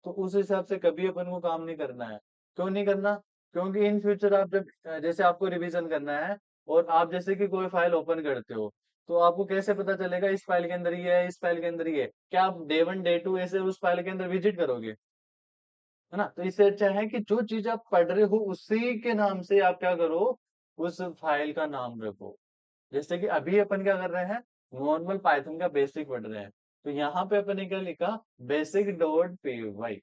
तो उस हिसाब से कभी अपन को काम नहीं करना है। क्यों नहीं करना? क्योंकि इन फ्यूचर आप जब जैसे आपको रिवीजन करना है, और आप जैसे कि कोई फाइल ओपन करते हो, तो आपको कैसे पता चलेगा इस फाइल के अंदर ये है, इस फाइल के अंदर ये है? क्या आप डे 1, डे 2 ऐसे उस फाइल के अंदर विजिट करोगे? है ना? तो इससे अच्छा है कि जो चीज आप पढ़ रहे हो उसी के नाम से आप क्या करो, उस फाइल का नाम रखो। जैसे कि अभी अपन क्या कर रहे हैं, नॉर्मल पाइथन का बेसिक पढ़ रहे हैं, तो यहाँ पे अपन ने क्या लिखा, बेसिक डॉट पी वाई।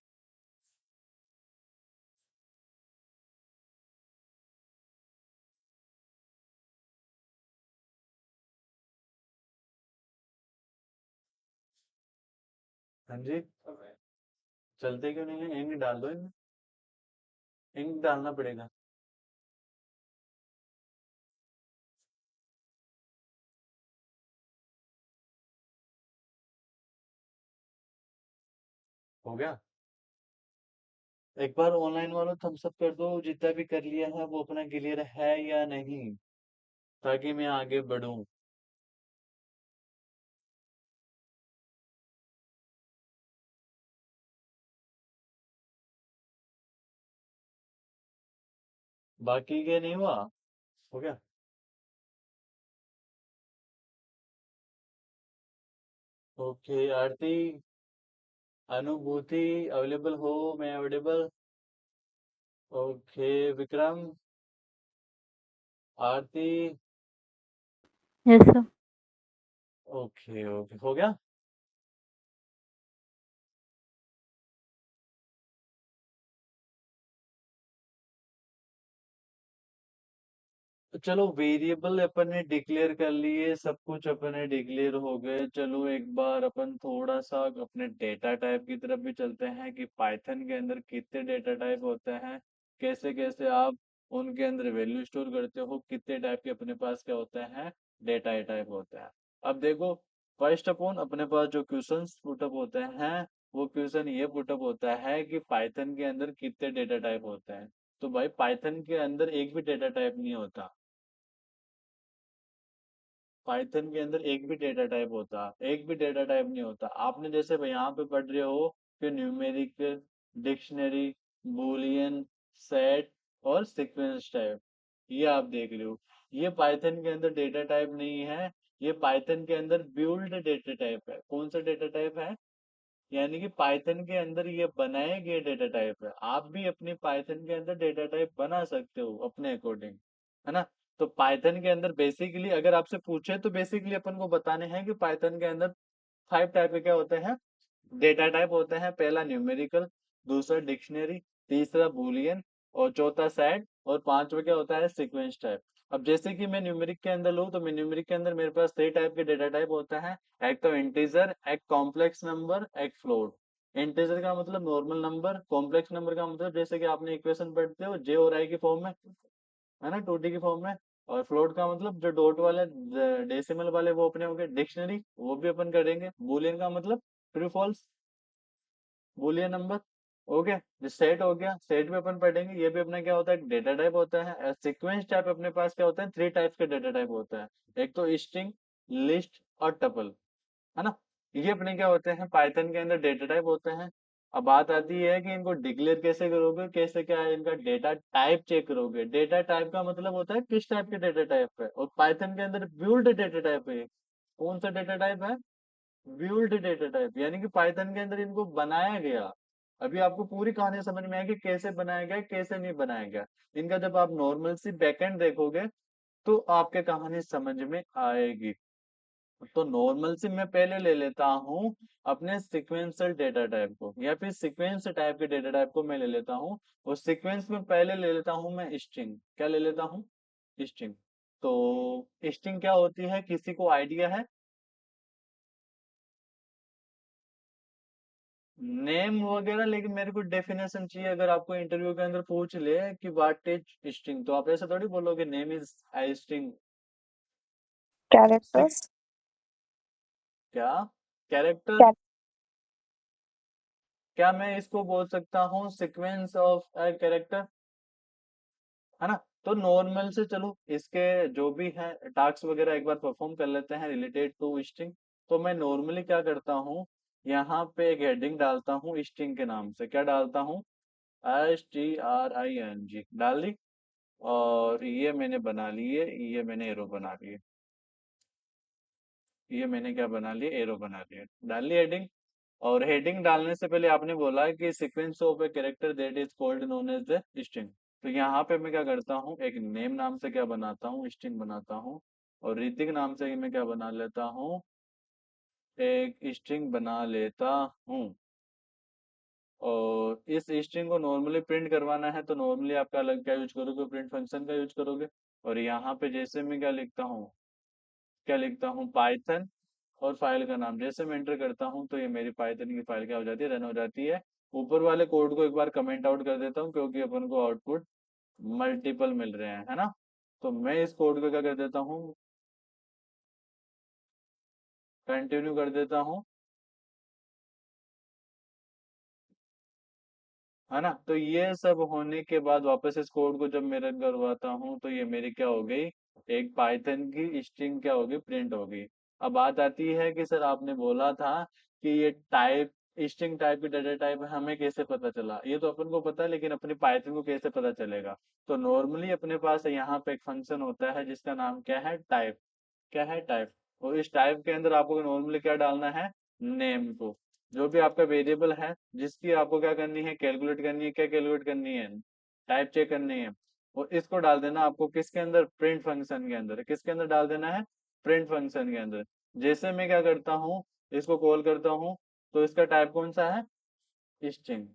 हाँ जी, चलते क्यों नहीं है? इंक डाल दो इनमें, इंक डालना पड़ेगा। हो गया? एक बार ऑनलाइन वालों थम्स अप कर दो, जितना भी कर लिया है वो अपना क्लियर है या नहीं, ताकि मैं आगे बढ़ूं। बाकी के नहीं हुआ? हो गया? ओके आरती, अनुभूति अवेलेबल हो? मैं available. Okay Vikram, Aarti. Yes sir. Okay okay, हो गया? तो चलो वेरिएबल अपन ने डिक्लेयर कर लिए, सब कुछ अपन ने डिक्लेयर हो गए। चलो एक बार अपन थोड़ा सा अपने डेटा टाइप की तरफ भी चलते हैं कि पाइथन के अंदर कितने डेटा टाइप होते हैं, कैसे कैसे आप उनके अंदर वैल्यू स्टोर करते हो, कितने टाइप के अपने पास क्या होते हैं, डेटा टाइप होते हैं। अब देखो, फर्स्ट अपॉन अपने पास जो क्वेश्चन पुटअप होते हैं, वो क्वेश्चन ये पुटअप होता है कि पाइथन के अंदर कितने डेटा टाइप होते हैं। तो भाई पाइथन के अंदर एक भी डेटा टाइप नहीं होता, पाइथन के अंदर एक भी डेटा टाइप होता, एक भी डेटा टाइप नहीं होता। आपने जैसे भाई यहाँ पे पढ़ रहे हो कि न्यूमेरिक, डिक्शनरी, बूलियन, सेट और सीक्वेंस टाइप, ये आप देख रहे हो, ये पाइथन के अंदर डेटा टाइप नहीं है, ये पाइथन के अंदर बिल्ड डेटा टाइप है। कौन सा डेटा टाइप है? यानी कि पाइथन के अंदर ये बनाए गए डेटा टाइप है। आप भी अपने पाइथन के अंदर डेटा टाइप बना सकते हो अपने अकॉर्डिंग, है ना? तो पाइथन के अंदर बेसिकली अगर आपसे पूछे तो बेसिकली अपन को बताने हैं कि पाइथन के अंदर 5 टाइप के क्या होते हैं, डेटा टाइप होते हैं। पहला न्यूमेरिकल, दूसरा डिक्शनरी, तीसरा बूलियन और चौथा सेट और पांचवा क्या होता है, सीक्वेंस टाइप। अब जैसे कि मैं न्यूमेरिक के अंदर लूँ तो मैं न्यूमेरिक के अंदर मेरे पास 3 टाइप के डेटा टाइप होता है। एक तो इंटीजर, एक कॉम्प्लेक्स नंबर, एक फ्लोट। इंटीजर का मतलब नॉर्मल नंबर, कॉम्प्लेक्स नंबर का मतलब जैसे कि आपने इक्वेशन पढ़ते हो जे और आई की फॉर्म में, है ना, 2D की फॉर्म में। और फ्लोट का मतलब जो डॉट वाले डेसिमल वाले वो अपने हो गए। डिक्शनरी वो भी अपन करेंगे। बूलियन का मतलब true false, Boolean number. Okay, जो सेट हो गया, सेट भी अपन पढ़ेंगे, ये भी अपना क्या होता है, डेटा टाइप होता है। सीक्वेंस टाइप अपने पास क्या होता है, 3 टाइप्स के डेटा टाइप होता है। एक तो स्ट्रिंग, लिस्ट और टपल, है ना? ये अपने क्या होते हैं, पाइथन के अंदर डेटा टाइप होते हैं। अब बात आती है कि इनको डिक्लेयर कैसे करोगे, कैसे क्या है इनका डेटा टाइप चेक करोगे। डेटा टाइप का मतलब होता है किस टाइप के डेटा टाइप है, और पाइथन के अंदर बिल्ड डेटा टाइप है। कौन सा डेटा टाइप है? बिल्ड डेटा टाइप, यानी कि पाइथन के अंदर इनको बनाया गया। अभी आपको पूरी कहानी समझ में आएगी कैसे बनाया गया, कैसे नहीं बनाया गया। इनका जब आप नॉर्मल सी बैकएंड देखोगे तो आपके कहानी समझ में आएगी। तो नॉर्मल से मैं पहले ले लेता हूँ अपने सिक्वेंशियल डेटा टाइप को, या फिर सीक्वेंस टाइप के डेटा टाइप को मैं ले लेता हूँ। और सीक्वेंस में पहले ले लेता हूँ मैं स्ट्रिंग। क्या ले लेता हूँ? स्ट्रिंग। तो स्ट्रिंग क्या होती है, किसी को आइडिया है? नेम वगैरह, लेकिन मेरे को डेफिनेशन चाहिए। अगर आपको इंटरव्यू के अंदर पूछ ले कि व्हाट इज स्ट्रिंग, तो आप ऐसा थोड़ी बोलोगे name is I string. Character. क्या कैरेक्टर? क्या? क्या मैं इसको बोल सकता हूँ सीक्वेंस ऑफ ए कैरेक्टर, है ना? तो नॉर्मल से चलो इसके जो भी है टास्क वगैरह एक बार परफॉर्म कर लेते हैं रिलेटेड टू स्ट्रिंग। तो मैं नॉर्मली क्या करता हूँ, यहाँ पे एक हेडिंग डालता हूँ स्ट्रिंग के नाम से। क्या डालता हूँ? STRING डाल दी। और ये मैंने बना लिए, ये मैंने एरो बना लिए, ये मैंने क्या बना लिए, एरो बना लिए, डाल ली हेडिंग। और हेडिंग डालने से पहले आपने बोला कि sequence of a character that is called known as the string. तो यहाँ पे मैं क्या करता हूँ, एक नेम नाम से क्या बनाता हूँ, स्ट्रिंग बनाता हूँ। और ऋतिक नाम से मैं क्या बना लेता हूँ, एक स्ट्रिंग बना लेता हूँ। और इस स्ट्रिंग को नॉर्मली प्रिंट करवाना है तो नॉर्मली आपका अलग क्या यूज करोगे, प्रिंट फंक्शन का यूज करोगे। और यहाँ पे जैसे मैं क्या लिखता हूँ, क्या लिखता हूँ, पाइथन और फाइल का नाम जैसे मैं एंटर करता हूँ तो ये मेरी पाइथन की फाइल क्या हो जाती है, रन हो जाती है। ऊपर वाले कोड को एक बार कमेंट आउट कर देता हूँ क्योंकि अपन को आउटपुट मल्टीपल मिल रहे हैं, है ना। तो मैं इस कोड को क्या कर देता हूँ, कंटिन्यू कर देता हूँ, है ना। तो ये सब होने के बाद वापस इस कोड को जब मैं रन करवाता हूँ तो ये मेरी क्या हो गई, एक पाइथन की स्ट्रिंग क्या होगी, प्रिंट होगी। अब बात आती है कि सर आपने बोला था कि ये टाइप, स्ट्रिंग टाइप की डाटा टाइप है, हमें कैसे पता चला। ये तो अपन को पता है लेकिन अपनी पाइथन को कैसे पता चलेगा। तो नॉर्मली अपने पास यहाँ पे एक फंक्शन होता है जिसका नाम क्या है, टाइप। क्या है, टाइप। और इस टाइप के अंदर आपको नॉर्मली क्या डालना है, नेम को। जो भी आपका वेरिएबल है जिसकी आपको क्या करनी है, कैलकुलेट करनी है, क्या कैलकुलेट करनी है, टाइप चेक करनी है। और इसको डाल देना आपको किसके अंदर, प्रिंट फंक्शन के अंदर। किसके अंदर डाल देना है, प्रिंट फंक्शन के अंदर। जैसे मैं क्या करता हूँ, इसको कॉल करता हूँ तो इसका टाइप कौन सा है, स्ट्रिंग।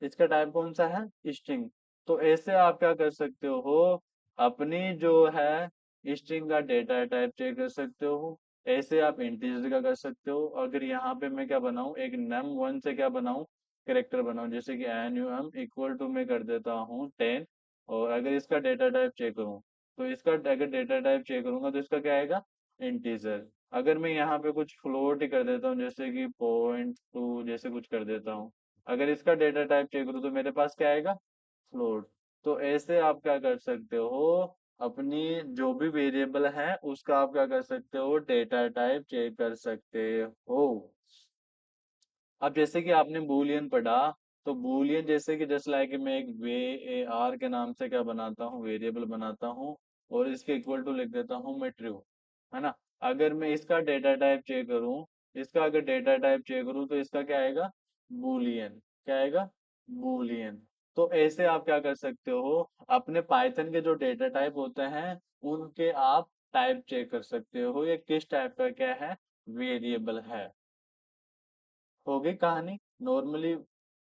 इसका टाइप कौन सा है, स्ट्रिंग। तो ऐसे आप क्या कर सकते हो, अपनी जो है स्ट्रिंग का डेटा टाइप चेक कर सकते हो। ऐसे आप इंटीजर का कर सकते हो। अगर यहाँ पे मैं क्या बनाऊं, एक num1 से क्या बनाऊं, करेक्टर बनाऊं। जैसे कि num इक्वल टू मैं कर देता हूँ 10। और अगर इसका डेटा टाइप चेक करूँ तो इसका अगर डेटा टाइप चेक करूंगा तो इसका क्या आएगा, इंटीजर। अगर मैं यहाँ पे कुछ फ्लोट ही कर देता हूँ जैसे कि 0.2 जैसे कुछ कर देता हूँ, अगर इसका डेटा टाइप चेक करूँ तो मेरे पास क्या आएगा, फ्लोट। तो ऐसे आप क्या कर सकते हो, अपनी जो भी वेरिएबल है उसका आप क्या कर सकते हो, डेटा टाइप चेक कर सकते हो। अब जैसे कि आपने बूलियन पढ़ा, तो बूलियन जैसे कि जस्ट लाइक मैं एक वे ए आर के नाम से क्या बनाता हूँ, वेरिएबल बनाता हूँ। और इसके इक्वल टू लिख देता हूँ मैं ट्रू, है ना। अगर मैं इसका डेटा टाइप चेक करूँ, इसका अगर डेटा टाइप चेक करूँ तो इसका क्या आएगा, बूलियन। क्या आएगा, बूलियन। तो ऐसे आप क्या कर सकते हो, अपने पाइथन के जो डेटा टाइप होते हैं उनके आप टाइप चेक कर सकते हो, ये किस टाइप का क्या है, वेरिएबल है। हो गई कहानी। नॉर्मली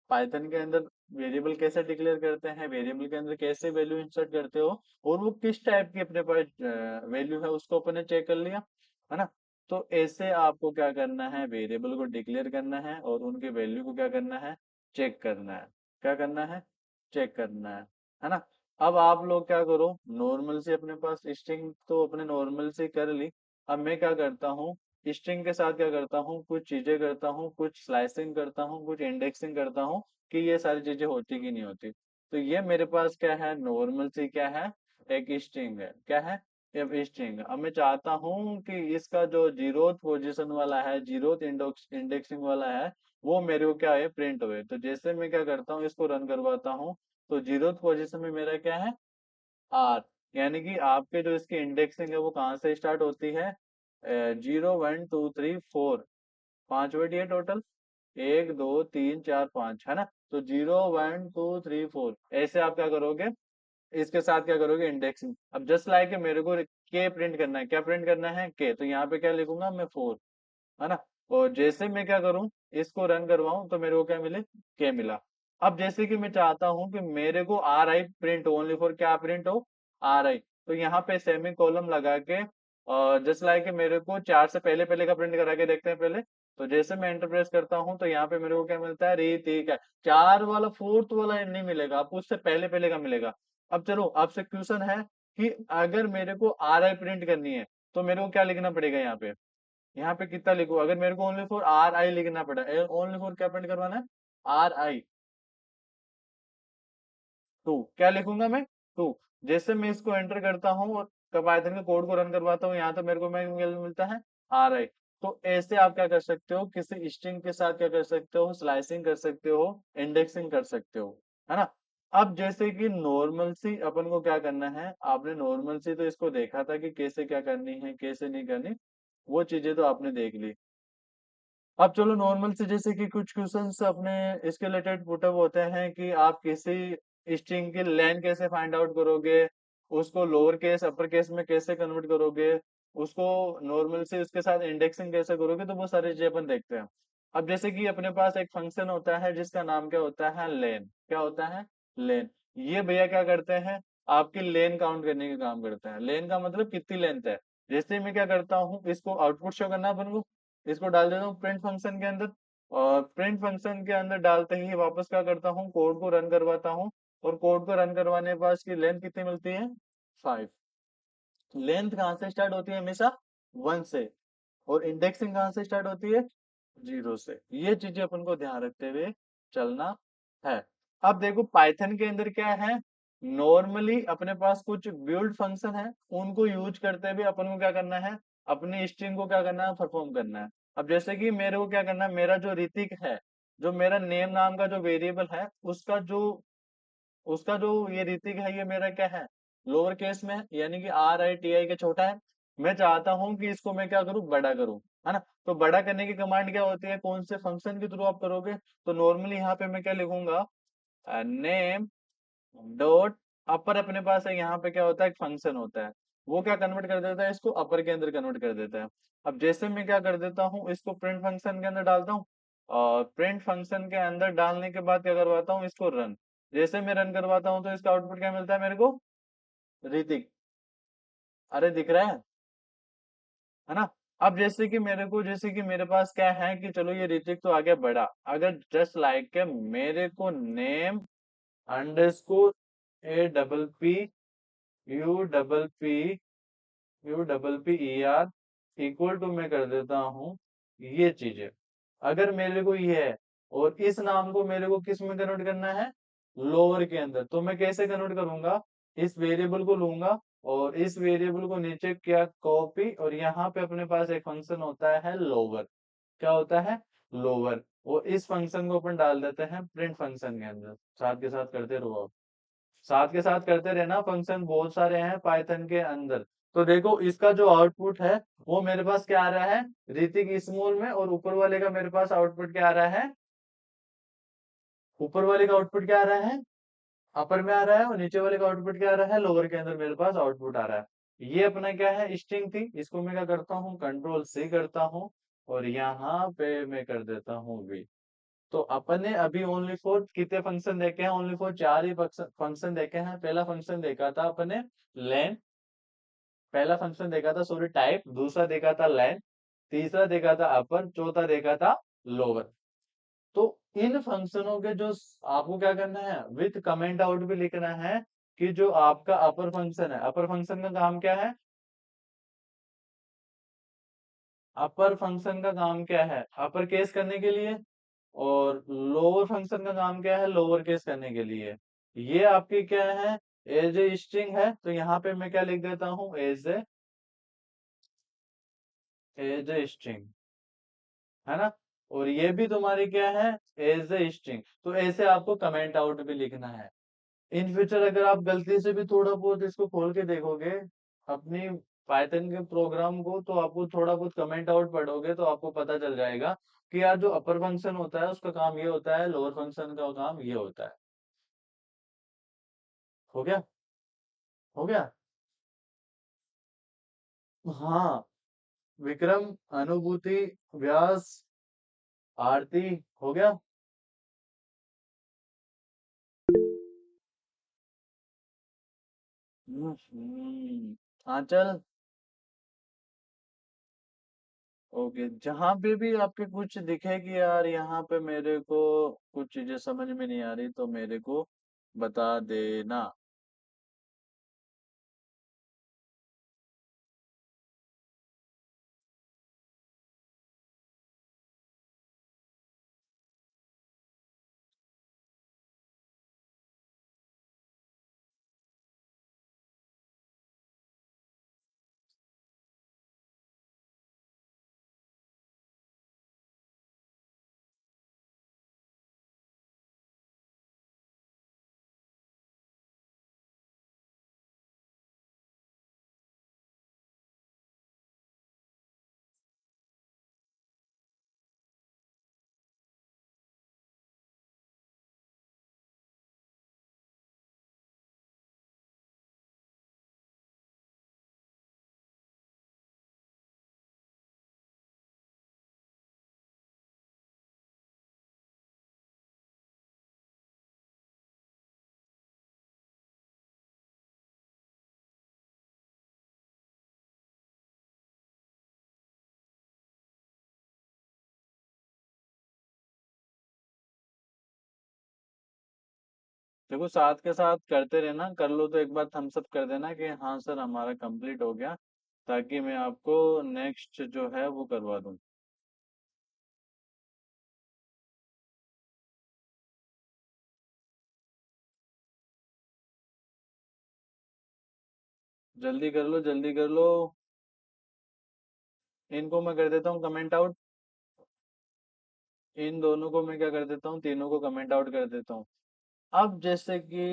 पाइथन के अंदर वेरिएबल कैसे डिक्लेयर करते हैं, वेरिएबल के अंदर कैसे वैल्यू इंसर्ट करते हो, और वो किस टाइप की अपने पास वैल्यू है उसको अपने चेक कर लिया, है ना। तो ऐसे आपको क्या करना है, वेरिएबल को डिक्लेयर करना है और उनके वैल्यू को क्या करना है, चेक करना है। क्या करना है, चेक करना है ना। अब आप लोग क्या करो, नॉर्मल से अपने पास स्ट्रिंग तो अपने नॉर्मल से कर ली। अब मैं क्या करता हूँ, स्ट्रिंग के साथ क्या करता हूँ, कुछ चीजें करता हूँ, कुछ स्लाइसिंग करता हूँ, कुछ इंडेक्सिंग करता हूँ कि ये सारी चीजें होती कि नहीं होती। तो ये मेरे पास क्या है, नॉर्मल सी क्या है, एक स्ट्रिंग है। क्या है, एक स्ट्रिंग। अब मैं चाहता हूँ कि इसका जो जीरोथ पोजीशन वाला है, जीरोथ इंडेक्सिंग वाला है, वो मेरे को क्या है, प्रिंट हुए। तो जैसे मैं क्या करता हूँ, इसको रन करवाता हूँ तो जीरोथ पोजीशन में मेरा क्या है, आर। यानी कि आपके जो इसकी इंडेक्सिंग है वो कहाँ से स्टार्ट होती है, 0 1 2 3 4, 5 वर्ड ये टोटल, 1 2 3 4 5, है ना। तो 0 1 2 3 4 ऐसे आप क्या करोगे, इसके साथ क्या करोगे, इंडेक्सिंग। अब जस्ट लाइक मेरे को के प्रिंट करना है, क्या प्रिंट करना है, के। तो यहाँ पे क्या लिखूंगा मैं, 4, है ना। और जैसे मैं क्या करूं, इसको रन करवाऊं तो मेरे को क्या मिले, के मिला। अब जैसे कि मैं चाहता हूं कि मेरे को आर आई प्रिंट हो, ओनली फॉर क्या प्रिंट हो, आर आई। तो यहाँ पे सेमी कॉलम लगा के, और जस्ट लाइक मेरे को 4 से पहले पहले का प्रिंट करा के देखते हैं पहले। तो जैसे मैं एंटर प्रेस करता हूँ तो यहाँ पे मेरे को क्या मिलता है, री ठीक है, 4 वाला 4th वाला नहीं मिलेगा आपको, उससे पहले पहले का मिलेगा। अब चलो आपसे क्वेश्चन है कि अगर मेरे को आर आई प्रिंट करनी है तो मेरे को क्या लिखना पड़ेगा, यहाँ पे कितना लिखूं, अगर मेरे को ओनली फॉर आर आई लिखना पड़ा, ओनली फॉर क्या प्रिंट करवाना है, आर आई 2, क्या लिखूंगा मैं, 2। जैसे मैं इसको एंटर करता हूँ और पाइथन के कोड को रन करवाता हूँ, यहाँ तो मेरे को मिलता है आर आई। तो ऐसे आप क्या कर सकते हो, किसी स्ट्रिंग के साथ क्या कर सकते हो, स्लाइसिंग कर सकते हो, इंडेक्सिंग कर सकते हो, है ना। अब जैसे कि नॉर्मल सी अपन को क्या करना है, आपने नॉर्मल सी तो इसको देखा था कि कैसे क्या करनी है कैसे नहीं करनी, वो चीजें तो आपने देख ली। अब चलो नॉर्मल से जैसे कि कुछ क्वेश्चंस अपने इसके रिलेटेड पुटअप होते हैं कि आप किसी स्ट्रिंग की लेंथ कैसे फाइंड आउट करोगे, उसको लोअर केस अपर केस में कैसे कन्वर्ट करोगे, उसको नॉर्मल से उसके साथ इंडेक्सिंग कैसे करोगे, तो वो सारी चीजें अपन देखते हैं। अब जैसे कि अपने पास एक फंक्शन होता है जिसका नाम क्या होता है, लेन। क्या होता है, लेन। ये भैया क्या करते हैं, आपकी लेन काउंट करने का काम करते हैं। लेन का मतलब कितनी लेंथ है। जैसे मैं क्या करता हूँ, इसको आउटपुट शो करना है अपन को, इसको डाल देता हूँ प्रिंट फंक्शन के अंदर, और प्रिंट फंक्शन के अंदर डालते ही वापस क्या करता हूँ, कोड को रन करवाता हूँ, और कोड को रन करवाने के बाद इसकी लेंथ कितनी मिलती है, 5। लेंथ कहाँ से स्टार्ट होती है, हमेशा 1 से, और इंडेक्सिंग कहाँ से स्टार्ट होती है, 0 से। ये चीजें अपन को ध्यान रखते हुए चलना है। अब देखो पाइथन के अंदर क्या है, नॉर्मली अपने पास कुछ बिल्ड फंक्शन है, उनको यूज करते हुए अपन को क्या करना है, अपनी स्ट्रिंग को क्या करना है, परफॉर्म करना है। अब जैसे कि मेरे को क्या करना है, मेरा जो ऋतिक है, जो मेरा नेम नाम का जो वेरिएबल है, उसका जो ये ऋतिक है, ये मेरा क्या है, लोअर केस में है, यानी कि RITI के छोटा है। मैं चाहता हूं कि इसको मैं क्या करूं, बड़ा करूं, है ना। तो बड़ा करने की कमांड क्या होती है, कौन से फंक्शन के थ्रू आप करोगे, तो नॉर्मली यहाँ पे मैं क्या लिखूंगा, नेम डॉट अपर। अपने पास है यहाँ पे क्या होता है, एक फंक्शन होता है, वो क्या कन्वर्ट कर देता है, इसको अपर के अंदर कन्वर्ट कर देता है। अब जैसे मैं क्या कर देता हूँ, इसको प्रिंट फंक्शन के अंदर डालता हूँ, और प्रिंट फंक्शन के अंदर डालने के बाद क्या करवाता हूँ, इसको रन। जैसे मैं रन करवाता हूँ तो इसका आउटपुट क्या मिलता है मेरे को, ऋतिक। अरे दिख रहा है ना। अब जैसे कि मेरे को, जैसे कि मेरे पास क्या है कि चलो ये ऋतिक तो आगे बढ़ा, अगर जस्ट लाइक के मेरे को name underscore A UPPER equal to मैं कर देता हूँ ये चीजें। अगर मेरे को ये है, और इस नाम को मेरे को किस में कन्वर्ट करना है, लोअर के अंदर, तो मैं कैसे कन्वर्ट करूंगा, इस वेरिएबल को लूंगा, और इस वेरिएबल को नीचे क्या कॉपी, और यहाँ पे अपने पास एक फंक्शन होता है लोअर। क्या होता है, लोअर। और इस फंक्शन को अपन डाल देते हैं प्रिंट फंक्शन के अंदर। साथ के साथ करते रहो आप, साथ के साथ करते रहना, फंक्शन बहुत सारे हैं पाइथन के अंदर। तो देखो इसका जो आउटपुट है, वो मेरे पास क्या आ रहा है, ऋतिक स्मॉल में, और ऊपर वाले का मेरे पास आउटपुट क्या आ रहा है, ऊपर वाले का आउटपुट क्या आ रहा है, अपर में आ रहा है, और नीचे वाले का आउटपुट क्या आ रहा है, लोअर के अंदर मेरे पास आउटपुट आ रहा है। ये अपना क्या है, स्ट्रिंग थी, इसको मैं क्या करता हूँ, कंट्रोल C करता हूँ, और यहाँ पे मैं कर देता हूँ V। तो अपन ने अभी ओनली फॉर कितने फंक्शन देखे हैं, ओनली फॉर 4 ही फंक्शन देखे हैं। पहला फंक्शन देखा था अपने लेन, पहला फंक्शन देखा था सॉरी टाइप, दूसरा देखा था लेन, तीसरा देखा था अपर, चौथा देखा था लोअर। तो इन फंक्शनों के जो आपको क्या करना है, विथ कमेंट आउट भी लिखना है, कि जो आपका अपर फंक्शन है, अपर फंक्शन का काम क्या है, अपर फंक्शन का काम क्या है, अपर केस करने के लिए, और लोअर फंक्शन का काम क्या है, लोअर केस करने के लिए। ये आपकी क्या है, एज ए स्ट्रिंग है, तो यहाँ पे मैं क्या लिख देता हूँ, एज ए स्ट्रिंग, है ना। और ये भी तुम्हारी क्या है, एज ए स्ट्रिंग। तो ऐसे आपको कमेंट आउट भी लिखना है। इन फ्यूचर अगर आप गलती से भी थोड़ा बहुत इसको खोल के देखोगे अपनी पाइथन के प्रोग्राम को, तो आपको थोड़ा बहुत कमेंट आउट पढ़ोगे तो आपको पता चल जाएगा कि यार जो अपर फंक्शन होता है उसका काम ये होता है, लोअर फंक्शन का काम ये होता है। हो गया, हो गया। हाँ, विक्रम, अनुभूति, व्यास, आरती, हो गया। आंचल, ओके। जहां पे भी आपके कुछ दिखे कि यार यहाँ पे मेरे को कुछ चीजें समझ में नहीं आ रही, तो मेरे को बता देना। देखो साथ के साथ करते रहना, कर लो तो एक बार थम्स अप कर देना कि हाँ सर हमारा कंप्लीट हो गया, ताकि मैं आपको नेक्स्ट जो है वो करवा दूँ। जल्दी कर लो, जल्दी कर लो। इनको मैं कर देता हूँ कमेंट आउट। इन दोनों को मैं क्या कर देता हूँ, तीनों को कमेंट आउट कर देता हूँ। अब जैसे कि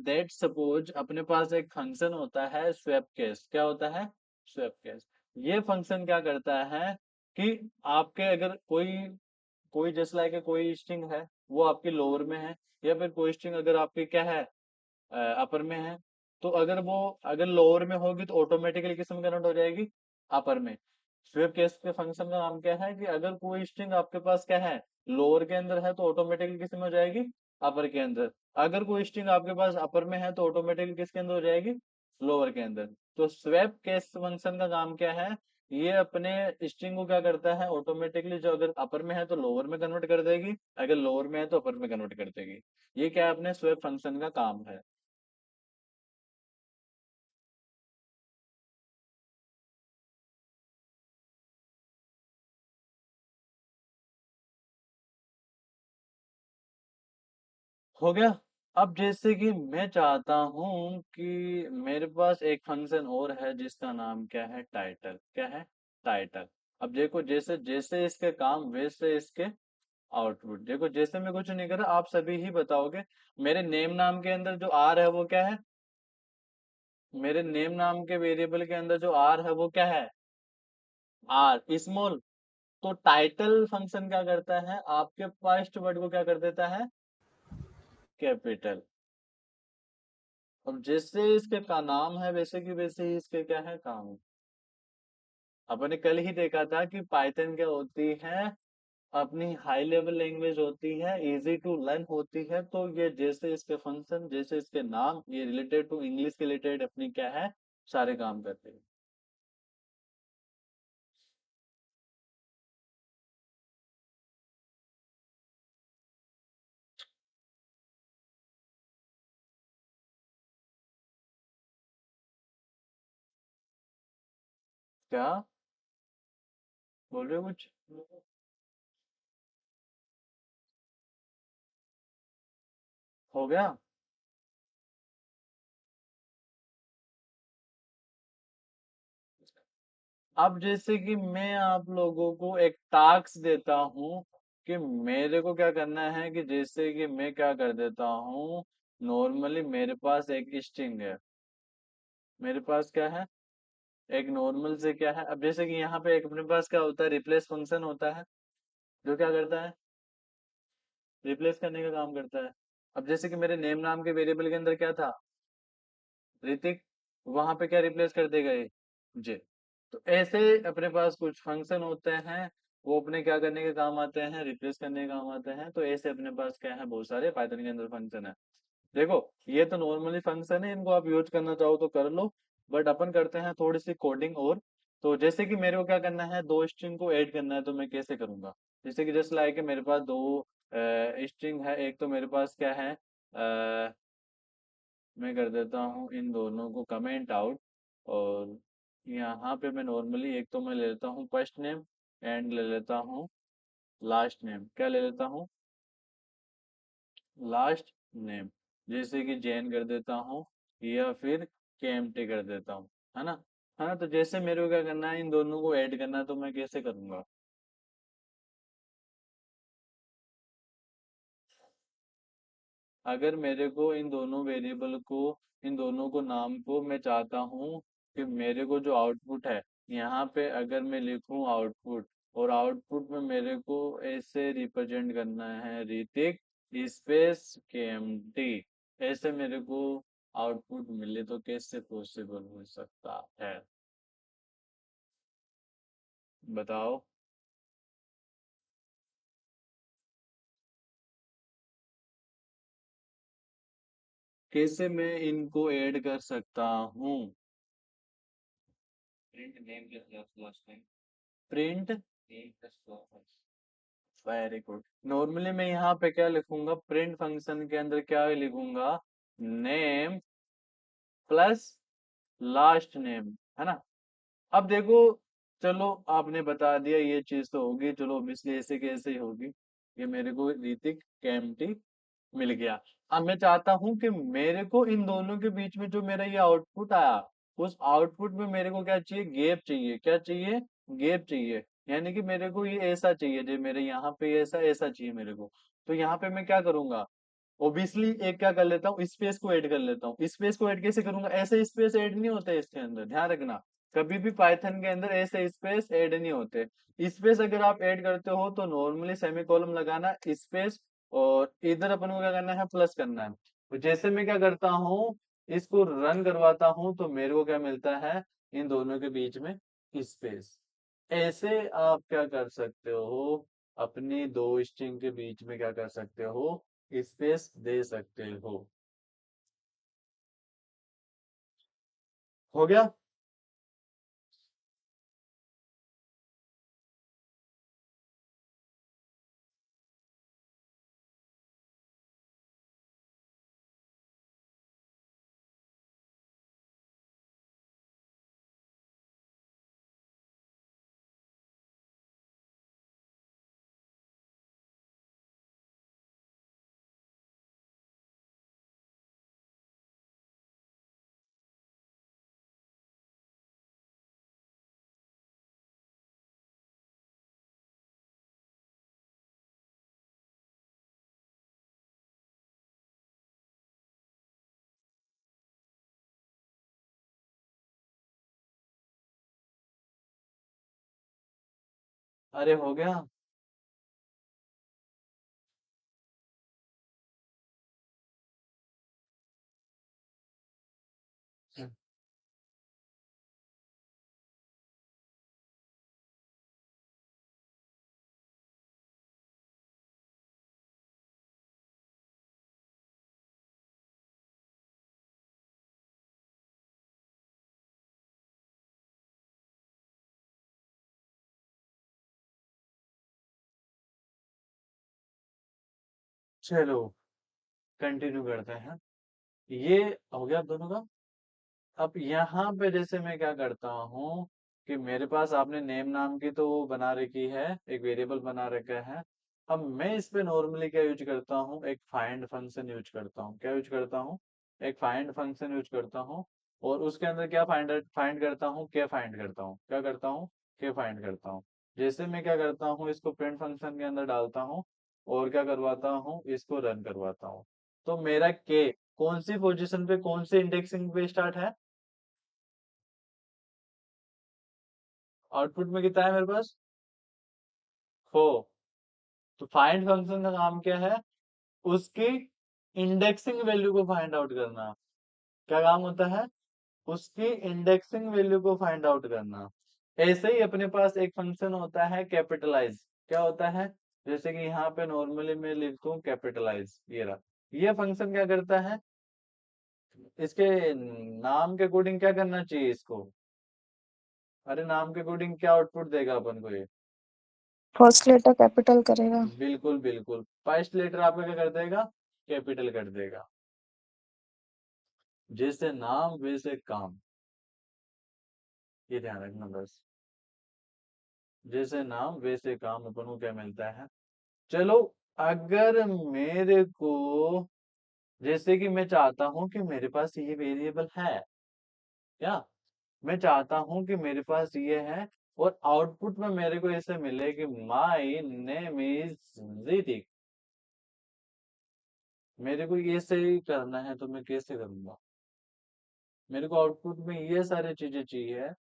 दैट सपोज अपने पास एक फंक्शन होता है स्वेप केस। क्या होता है? Swap case. ये फंक्शन क्या करता है कि आपके अगर कोई कोई जैसे लाइक कोई स्ट्रिंग है, वो आपकी लोअर में है, या फिर कोई स्ट्रिंग अगर आपकी क्या है, अपर में है, तो अगर लोअर में होगी तो ऑटोमेटिकली किस में कन्वर्ट हो जाएगी? अपर में। स्वीप केस के फंक्शन का नाम क्या है कि अगर कोई स्ट्रिंग आपके पास क्या है, लोअर के अंदर है, तो ऑटोमेटिकली किस में हो जाएगी? अपर के अंदर। अगर कोई स्ट्रिंग आपके पास अपर में है तो ऑटोमेटिकली किसके अंदर हो जाएगी? लोअर के अंदर। तो स्वेप केस फंक्शन का काम क्या है? ये अपने स्ट्रिंग को क्या करता है, ऑटोमेटिकली जो अगर अपर में है तो लोअर में कन्वर्ट कर देगी, अगर लोअर में है तो अपर में कन्वर्ट कर देगी। ये क्या है, अपने स्वेप फंक्शन का काम है। हो गया। अब जैसे कि मैं चाहता हूं कि मेरे पास एक फंक्शन और है जिसका नाम क्या है, टाइटल। क्या है? टाइटल। अब देखो जैसे जैसे इसके काम वैसे इसके आउटपुट। देखो जैसे मैं कुछ नहीं कर रहा, आप सभी ही बताओगे। मेरे नेम नाम के अंदर जो आर है वो क्या है? मेरे नेम नाम के वेरिएबल के अंदर जो आर है वो क्या है? R small. तो टाइटल फंक्शन क्या करता है, आपके फर्स्ट वर्ड को क्या कर देता है? कैपिटल। अब जैसे इसके का नाम है वैसे कि वैसे ही इसके क्या है, काम है। अपने कल ही देखा था कि पाइथन क्या होती है, अपनी हाई लेवल लैंग्वेज होती है, इजी टू लर्न होती है। तो ये जैसे इसके फंक्शन जैसे इसके नाम, ये रिलेटेड टू इंग्लिश के रिलेटेड अपनी क्या है, सारे काम करते हैं। क्या बोल रहे हो कुछ? हो गया। अब जैसे कि मैं आप लोगों को एक टास्क देता हूँ कि मेरे को क्या करना है, कि जैसे कि मैं क्या कर देता हूँ, नॉर्मली मेरे पास एक स्ट्रिंग है। मेरे पास क्या है? एक नॉर्मल से क्या है, अब जैसे कि यहाँ पे एक अपने पास क्या होता है, रिप्लेस फंक्शन होता है, जो क्या करता है, रिप्लेस करने का काम करता है। अब जैसे कि मेरे नेम नाम के वेरिएबल के अंदर क्या था, ऋतिक। वहां पे क्या रिप्लेस कर देगा ये? जे। तो ऐसे अपने पास कुछ फंक्शन होते हैं, वो अपने क्या करने के काम आते हैं, रिप्लेस करने के काम आते हैं। तो ऐसे अपने पास क्या है, बहुत सारे पाइथन के अंदर फंक्शन है। देखो ये तो नॉर्मली फंक्शन है, इनको आप यूज करना चाहो तो कर लो। बट अपन करते हैं थोड़ी सी कोडिंग और। तो जैसे कि मेरे को क्या करना है, दो स्ट्रिंग को ऐड करना है, तो मैं कैसे करूंगा? जैसे कि जस्ट लाइक मेरे पास दो स्ट्रिंग है, एक तो मेरे पास क्या है, मैं कर देता हूँ इन दोनों को कमेंट आउट। और यहाँ पे मैं नॉर्मली एक तो मैं ले लेता हूँ फर्स्ट नेम, एंड ले लेता हूँ लास्ट नेम। क्या ले लेता हूँ? Last name. जैसे कि जैन कर देता हूँ, या फिर केएमटी कर देता हूँ, है ना? है ना? तो जैसे मेरे को क्या करना है, इन दोनों को ऐड करना है, तो मैं कैसे करूंगा? अगर मेरे को इन दोनों वेरिएबल को, इन दोनों को नाम को मैं चाहता हूँ कि मेरे को जो आउटपुट है, यहाँ पे अगर मैं लिखूँ आउटपुट, और आउटपुट में मेरे को ऐसे रिप्रेजेंट करना है, ऋतिक स्पेस केएमटी, ऐसे मेरे को आउटपुट मिले, तो कैसे पॉसिबल हो सकता है? बताओ। कैसे मैं इनको ऐड कर सकता हूँ? Print name plus last name. Print very good. Normally मैं यहाँ पे क्या लिखूंगा, प्रिंट फंक्शन के अंदर क्या लिखूंगा, नेम प्लस लास्ट नेम, है ना। अब देखो, चलो आपने बता दिया ये चीज तो होगी, चलो ऑब्वियसली ऐसे कैसे ही होगी। ये मेरे को ऋतिक केम्प्टी मिल गया। अब मैं चाहता हूं कि मेरे को इन दोनों के बीच में जो मेरा ये आउटपुट आया, उस आउटपुट में मेरे को क्या चाहिए, गैप चाहिए। क्या चाहिए, गैप चाहिए। यानी कि मेरे को ये ऐसा चाहिए, जो मेरे यहाँ पे ऐसा ऐसा चाहिए मेरे को। तो यहाँ पे मैं क्या करूंगा, ओबियसली एक क्या कर लेता हूँ, स्पेस को ऐड कर लेता हूँ। स्पेस को ऐड कैसे करूंगा, ऐसे स्पेस ऐड नहीं होते इसके अंदर, ध्यान रखना। कभी भी पाइथन के अंदर ऐसे स्पेस ऐड नहीं होते। स्पेस अगर आप ऐड करते हो तो नॉर्मली सेमीकोलन लगाना, स्पेस, और इधर अपन को क्या करना है, प्लस करना है। तो जैसे मैं क्या करता हूँ, इसको रन करवाता हूँ, तो मेरे को क्या मिलता है, इन दोनों के बीच में स्पेस। ऐसे आप क्या कर सकते हो, अपनी दो स्ट्रिंग के बीच में क्या कर सकते हो, स्पेस दे सकते हो। हो गया। अरे हो गया। चलो कंटिन्यू करते हैं। ये हो गया दोनों का। अब यहाँ पे जैसे मैं क्या करता हूँ, कि मेरे पास आपने नेम नाम की तो वो बना रखी है, एक वेरिएबल बना रखा है। अब मैं इस पे नॉर्मली क्या यूज करता हूँ, एक फाइंड फंक्शन यूज करता हूँ। क्या यूज करता हूँ, एक फाइंड फंक्शन यूज करता हूँ। और उसके अंदर क्या फाइंड फाइंड करता हूँ, क्या फाइंड करता हूँ, क्या करता हूँ, क्या फाइंड करता हूँ। जैसे मैं क्या करता हूँ, इसको प्रिंट फंक्शन के अंदर डालता हूँ, और क्या करवाता हूँ, इसको रन करवाता हूँ। तो मेरा के कौन सी पोजीशन पे, कौन सी इंडेक्सिंग पे स्टार्ट है, आउटपुट में कितना है मेरे पास, 4। तो फाइंड फंक्शन का काम क्या है, उसकी इंडेक्सिंग वैल्यू को फाइंड आउट करना। क्या काम होता है, उसकी इंडेक्सिंग वैल्यू को फाइंड आउट करना। ऐसे ही अपने पास एक फंक्शन होता है कैपिटलाइज। क्या होता है, जैसे कि यहाँ पे नॉर्मली मैं लिखता हूँ कैपिटलाइज, ये रहा। ये फंक्शन क्या करता है, इसके नाम के अकॉर्डिंग क्या करना चाहिए इसको, अरे नाम के अकॉर्डिंग क्या आउटपुट देगा अपन को ये, फर्स्ट लेटर कैपिटल करेगा। बिल्कुल बिल्कुल, फर्स्ट लेटर आपका क्या कर देगा, कैपिटल कर देगा। जैसे नाम वैसे काम, ये ध्यान रखना बस। जैसे नाम वैसे काम, अपन को क्या मिलता है। चलो, अगर मेरे को, जैसे कि मैं चाहता हूं कि मेरे पास ये वेरिएबल है, क्या मैं चाहता हूं कि मेरे पास ये है, और आउटपुट में मेरे को ऐसे मिले कि माई नेम इज ऋतिक। मेरे को ये सही करना है, तो मैं कैसे करूंगा, मेरे को आउटपुट में ये सारी चीजें चाहिए।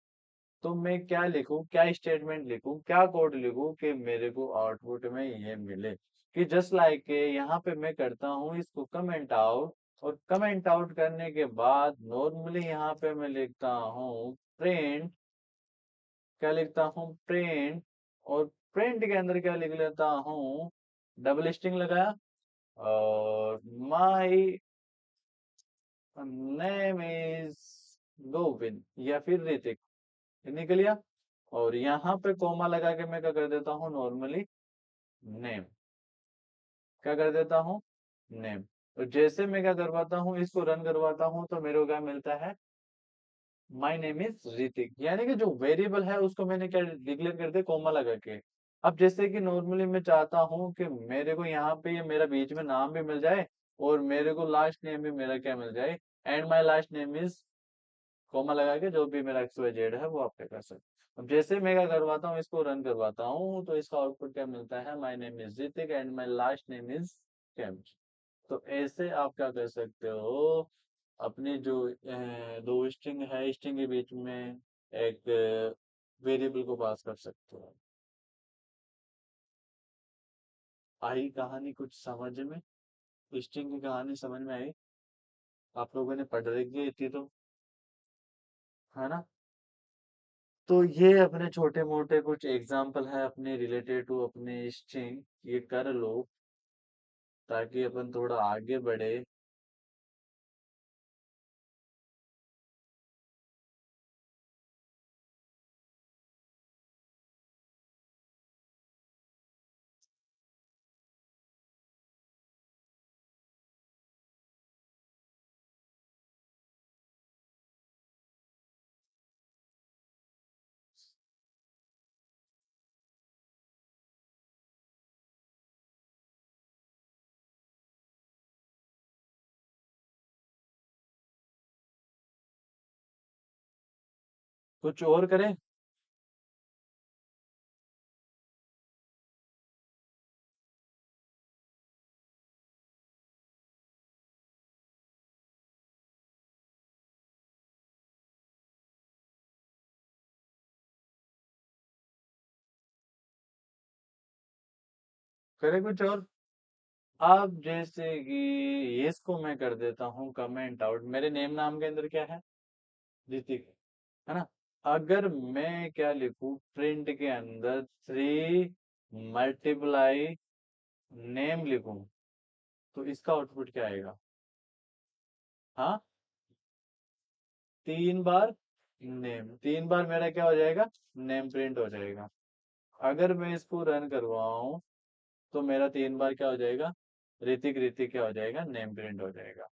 तो मैं क्या लिखूं, क्या स्टेटमेंट लिखूं, क्या कोड लिखूं कि मेरे को आउटपुट में ये मिले। कि जस्ट लाइक यहाँ पे मैं करता हूँ इसको कमेंट आउट, और कमेंट आउट करने के बाद नॉर्मली यहाँ पे मैं लिखता हूँ प्रिंट। क्या लिखता हूँ, प्रिंट। और प्रिंट के अंदर क्या लिख लेता हूँ, डबल स्ट्रिंग लगाया, और माई नेम इज गोविंद या फिर ऋतिक, निकल गया। और यहाँ पे कोमा लगा के मैं क्या कर देता हूँ, नॉर्मली नेम, क्या कर देता हूँ, नेम। तो जैसे मैं क्या करवाता हूँ, इसको रन करवाता हूँ, तो मेरे को क्या मिलता है, माय नेम इज ऋतिक, यानी कि जो वेरिएबल है उसको मैंने क्या डिक्लेयर कर दिया, कोमा लगा के। अब जैसे कि नॉर्मली मैं चाहता हूँ कि मेरे को यहाँ पे ये मेरा बीच में नाम भी मिल जाए, और मेरे को लास्ट नेम भी मेरा क्या मिल जाए, and my last name is, comma लगा के जो भी मेरा एक्स वाई जेड है वो आप क्या कर सकते हो। अब जैसे मैं क्या करवाता हूँ, इसको रन करवाता हूँ, तो इसका आउटपुट क्या मिलता है, my name is Hrithik and my last name is came. तो ऐसे आप क्या कर सकते हो, अपनी जो दो स्ट्रिंग है, स्ट्रिंग के बीच में एक वेरिएबल को पास कर सकते हो। आई कहानी कुछ समझ में, स्ट्रिंग की कहानी समझ में आई, आप लोगों ने पढ़ रखी है इतनी तो, है ना। तो ये अपने छोटे मोटे कुछ एग्जाम्पल है अपने रिलेटेड टू अपने स्ट्रिंग, ये कर लो ताकि अपन थोड़ा आगे बढ़े। कुछ और करें, करें कुछ और। अब जैसे कि ये इसको मैं कर देता हूँ कमेंट आउट, मेरे नेम नाम के अंदर क्या है, ऋतिक, है ना। अगर मैं क्या लिखूं प्रिंट के अंदर 3 × नेम लिखूं, तो इसका आउटपुट क्या आएगा, हाँ, 3 बार नेम, 3 बार मेरा क्या हो जाएगा, नेम प्रिंट हो जाएगा। अगर मैं इसको रन करवाऊं, तो मेरा 3 बार क्या हो जाएगा, ऋतिक ऋतिक क्या हो जाएगा, नेम प्रिंट हो जाएगा।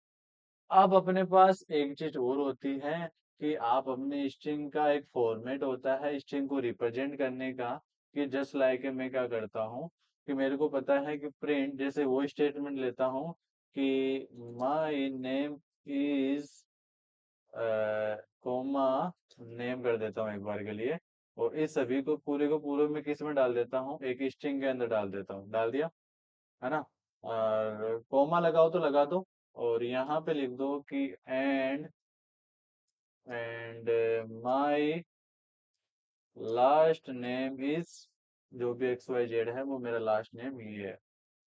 अब अपने पास एक चीज और होती है कि आप अपने स्ट्रिंग का एक फॉर्मेट होता है स्ट्रिंग को रिप्रेजेंट करने का, कि जस्ट लाइक मैं क्या करता हूँ, कि मेरे को पता है कि प्रिंट, जैसे वो स्टेटमेंट लेता हूँ कि my name is comma, name कर देता हूँ एक बार के लिए, और इस सभी को पूरे में किस में डाल देता हूँ, एक स्ट्रिंग के अंदर डाल देता हूँ, डाल दिया, है ना। और कोमा लगाओ तो लगा दो, और यहाँ पे लिख दो कि and my last name is, जो भी एक्स वाई जेड है वो मेरा लास्ट नेम ये है,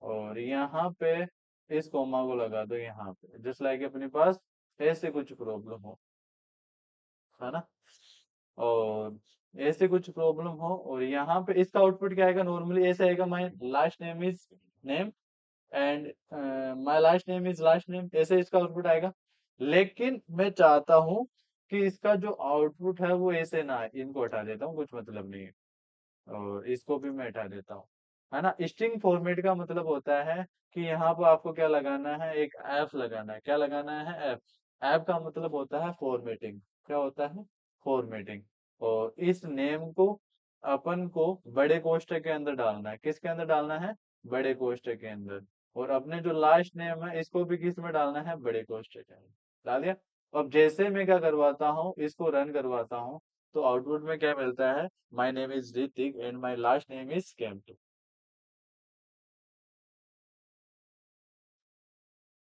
और यहाँ पे इस कोमा को लगा दो यहाँ पे, जस्ट लाइक अपने पास ऐसे कुछ प्रॉब्लम हो, है ना। और ऐसे कुछ प्रॉब्लम हो, और यहाँ पे इसका आउटपुट क्या आएगा, नॉर्मली ऐसे आएगा, my last name is name and my last name is last name, ऐसे इसका आउटपुट आएगा। लेकिन मैं चाहता हूँ कि इसका जो आउटपुट है वो ऐसे ना आए, इनको हटा देता हूँ, कुछ मतलब नहीं है, और इसको भी मैं हटा देता हूँ, है ना। स्ट्रिंग फॉर्मेट का मतलब होता है कि यहाँ पर आपको क्या लगाना है, एक एफ लगाना है, क्या लगाना है, एफ। एफ का मतलब होता है फॉर्मेटिंग, क्या होता है, फॉर्मेटिंग। और इस नेम को अपन को बड़े कोष्ठक के अंदर डालना है, किसके अंदर डालना है, बड़े कोष्ठक के अंदर। और अपने जो लास्ट नेम है इसको भी किस में डालना है, बड़े कोष्ठक के अंदर, डाल दिया। अब जैसे मैं क्या करवाता हूँ, इसको रन करवाता हूँ, तो आउटपुट में क्या मिलता है, my name is Hrithik and my last name is Kemp.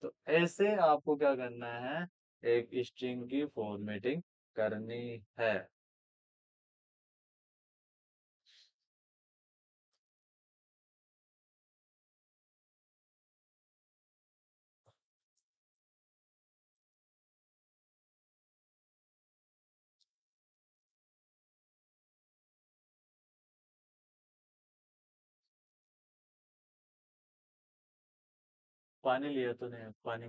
तो ऐसे आपको क्या करना है, एक स्ट्रिंग की फॉर्मेटिंग करनी है। पानी लिया तो नहीं, पानी,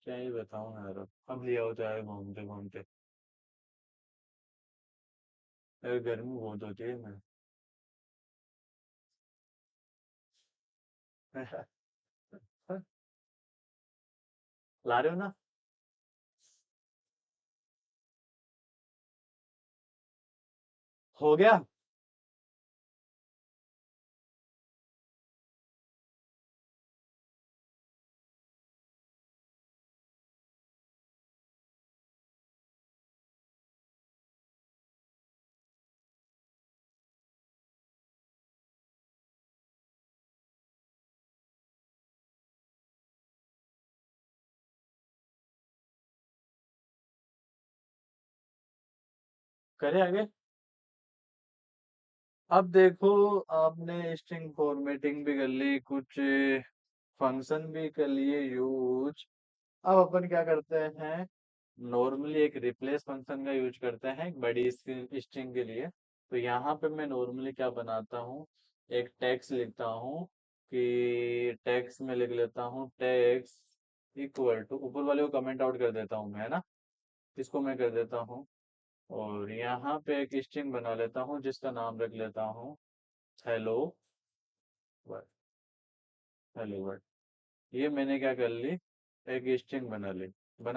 क्या ही बताऊं यार, अब लिया हो जाए घूमते घूमते। यार गर्मी बहुत होती है मैं ला रहे हो ना? हो गया। करे आगे। अब देखो, आपने स्ट्रिंग फॉर्मेटिंग भी कर ली, कुछ फंक्शन भी कर लिए यूज। अब अपन क्या करते हैं, नॉर्मली एक रिप्लेस फंक्शन का यूज करते हैं एक बड़ी स्ट्रिंग के लिए। तो यहाँ पे मैं नॉर्मली क्या बनाता हूँ, एक टेक्स्ट लिखता हूँ कि टेक्स्ट में लिख लेता हूँ टेक्स्ट इक्वल टू, ऊपर वाले को कमेंट आउट कर देता हूँ मैं, है ना, इसको मैं कर देता हूँ। और यहाँ पे एक स्ट्रिंग बना लेता हूँ जिसका नाम रख लेता हूँ हेलो वर्ल्ड। हेलो वर्ल्ड, ये मैंने क्या कर ली, एक स्ट्रिंग बना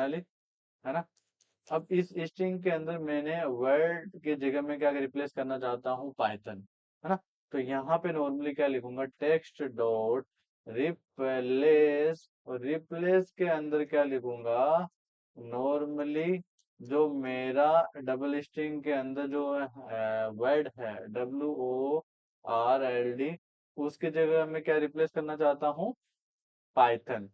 ली, है ना। अब इस स्ट्रिंग के अंदर मैंने वर्ड की जगह में क्या रिप्लेस करना चाहता हूँ, पाइथन, है ना। तो यहाँ पे नॉर्मली क्या लिखूंगा, टेक्स्ट डॉट रिप्लेस, और रिप्लेस के अंदर क्या लिखूंगा, नॉर्मली जो मेरा डबल स्ट्रिंग के अंदर जो वर्ड है WORLD, उसकी जगह में क्या रिप्लेस करना चाहता हूँ, पाइथन,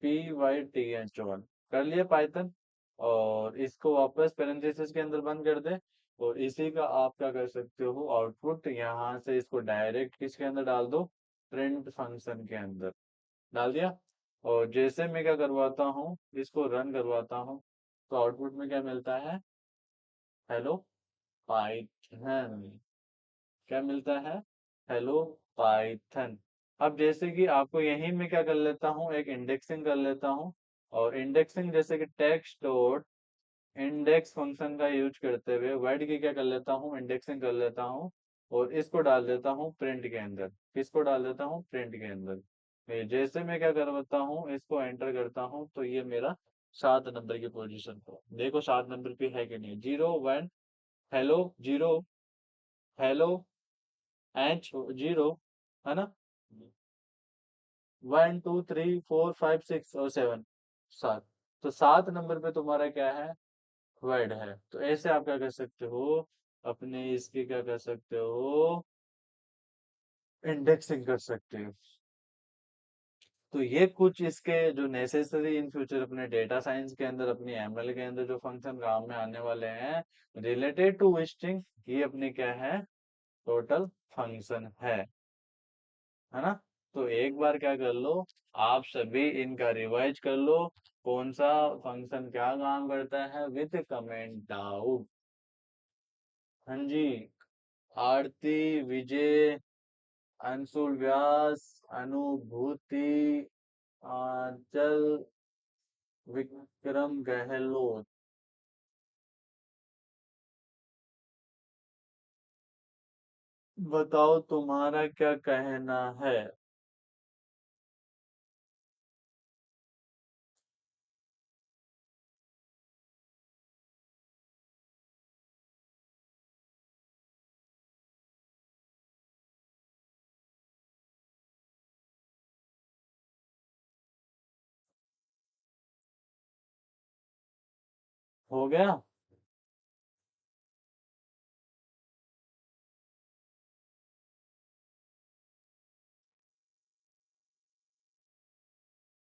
PYTHON कर लिया पाइथन। और इसको वापस पैरेंथेसिस के अंदर बंद कर दे। और इसी का आप क्या कर सकते हो, आउटपुट यहाँ से इसको डायरेक्ट किसके अंदर डाल दो, प्रिंट फंक्शन के अंदर डाल दिया। और जैसे मैं क्या करवाता हूँ, इसको रन करवाता हूँ, तो आउटपुट में क्या मिलता है, हेलो पाइथन। क्या मिलता है, हेलो पाइथन। अब जैसे कि आपको यहीं में क्या कर लेता हूँ, एक इंडेक्सिंग कर लेता हूँ। और इंडेक्सिंग जैसे कि टेक्स्ट डॉट इंडेक्स फंक्शन का यूज करते हुए वर्ड की क्या कर लेता हूँ, इंडेक्सिंग कर लेता हूँ। और इसको डाल देता हूँ प्रिंट के अंदर, किसको डाल देता हूँ, प्रिंट के अंदर। ये जैसे मैं क्या करवाता हूँ, इसको एंटर करता हूँ, तो ये मेरा 7 नंबर की पोजीशन पर, देखो 7 नंबर पे है कि नहीं, 0 1, हेलो 0, हेलो एच 0, है ना, 1 2 3 4 5 6 और 7, 7। तो 7 नंबर पे तुम्हारा क्या है, वर्ड है। तो ऐसे आप क्या कर सकते हो, अपने इसकी क्या कर सकते हो, इंडेक्सिंग कर सकते हो। तो ये कुछ इसके जो नेसेसरी इन फ्यूचर अपने डेटा साइंस के अंदर, अपनी ML के अंदर जो फंक्शन काम में आने वाले हैं रिलेटेड टू स्ट्रिंग, ये अपने क्या है, टोटल फंक्शन है ना। तो एक बार क्या कर लो, आप सभी इनका रिवाइज कर लो, कौन सा फंक्शन क्या काम करता है, विद कमेंट आउट। हाँ जी, आरती, विजय, अंशुल व्यास, अनुभूति, आंचल, विक्रम गहलोत, बताओ तुम्हारा क्या कहना है। हो गया।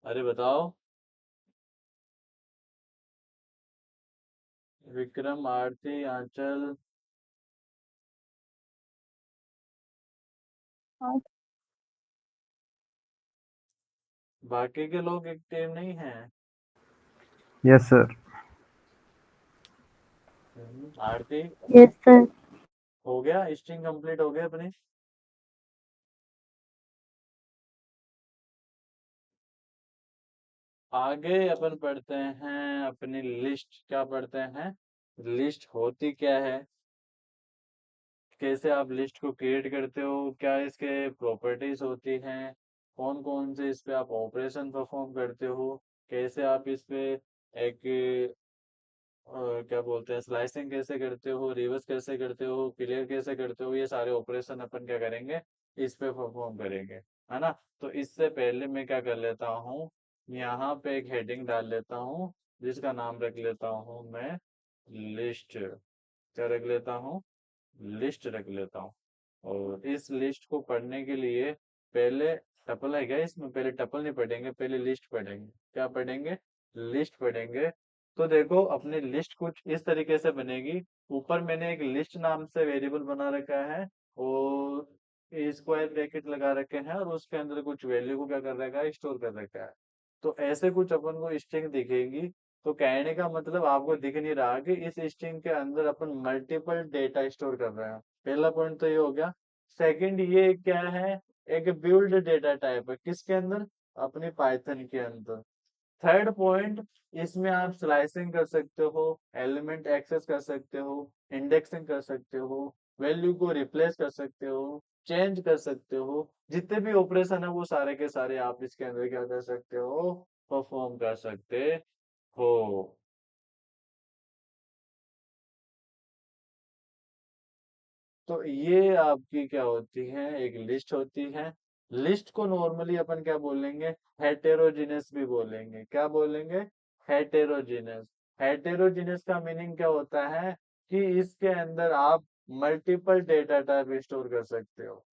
अरे बताओ, विक्रम, आरती, आंचल, हाँ, बाकी के लोग एक्टिव नहीं हैं। Yes sir. Aarti, yes sir. हो गया, स्ट्रिंग कंप्लीट हो गया अपनी। आगे अपन पढ़ते हैं अपनी लिस्ट, क्या पढ़ते हैं, लिस्ट होती क्या है। कैसे आप लिस्ट को क्रिएट करते हो, क्या इसके प्रॉपर्टीज होती हैं, कौन कौन से इस पे आप ऑपरेशन परफॉर्म करते हो, कैसे आप इस पे एक क्या बोलते हैं स्लाइसिंग कैसे करते हो, रिवर्स कैसे करते हो, क्लियर कैसे करते हो, ये सारे ऑपरेशन अपन क्या करेंगे, इस पे परफॉर्म करेंगे, है ना। तो इससे पहले मैं क्या कर लेता हूँ, यहाँ पे एक हेडिंग डाल लेता हूँ जिसका नाम रख लेता हूँ मैं लिस्ट। क्या रख लेता हूँ, लिस्ट रख लेता हूँ। और इस लिस्ट को पढ़ने के लिए पहले टपल है क्या इसमें, पहले टपल नहीं पढ़ेंगे, पहले लिस्ट पढ़ेंगे। क्या पढ़ेंगे, लिस्ट पढ़ेंगे। तो देखो अपनी लिस्ट कुछ इस तरीके से बनेगी। ऊपर मैंने एक लिस्ट नाम से वेरिएबल बना रखा है और स्क्वायर ब्रैकेट लगा रखे हैं और उसके अंदर कुछ वैल्यू को क्या कर रखा है, स्टोर कर रखा है। तो ऐसे कुछ अपन को स्ट्रिंग दिखेगी। तो कहने का मतलब आपको दिख नहीं रहा कि इस स्ट्रिंग के अंदर अपन मल्टीपल डेटा स्टोर कर रहे हैं। पहला पॉइंट तो ये हो गया। सेकंड ये क्या है, एक बिल्ड डेटा टाइप है, किसके अंदर, अपनी पाइथन के अंदर। थर्ड पॉइंट, इसमें आप स्लाइसिंग कर सकते हो, एलिमेंट एक्सेस कर सकते हो, इंडेक्सिंग कर सकते हो, वैल्यू को रिप्लेस कर सकते हो, चेंज कर सकते हो। जितने भी ऑपरेशन है वो सारे के सारे आप इसके अंदर क्या कर सकते हो, परफॉर्म कर सकते हो। तो ये आपकी क्या होती है, एक लिस्ट होती है। लिस्ट को नॉर्मली अपन क्या बोलेंगे, हेटेरोजीनस भी बोलेंगे। क्या बोलेंगे, हेटेरोजीनस। हेटेरोजीनस का मीनिंग क्या होता है कि इसके अंदर आप मल्टीपल डेटा टाइप स्टोर कर सकते हो।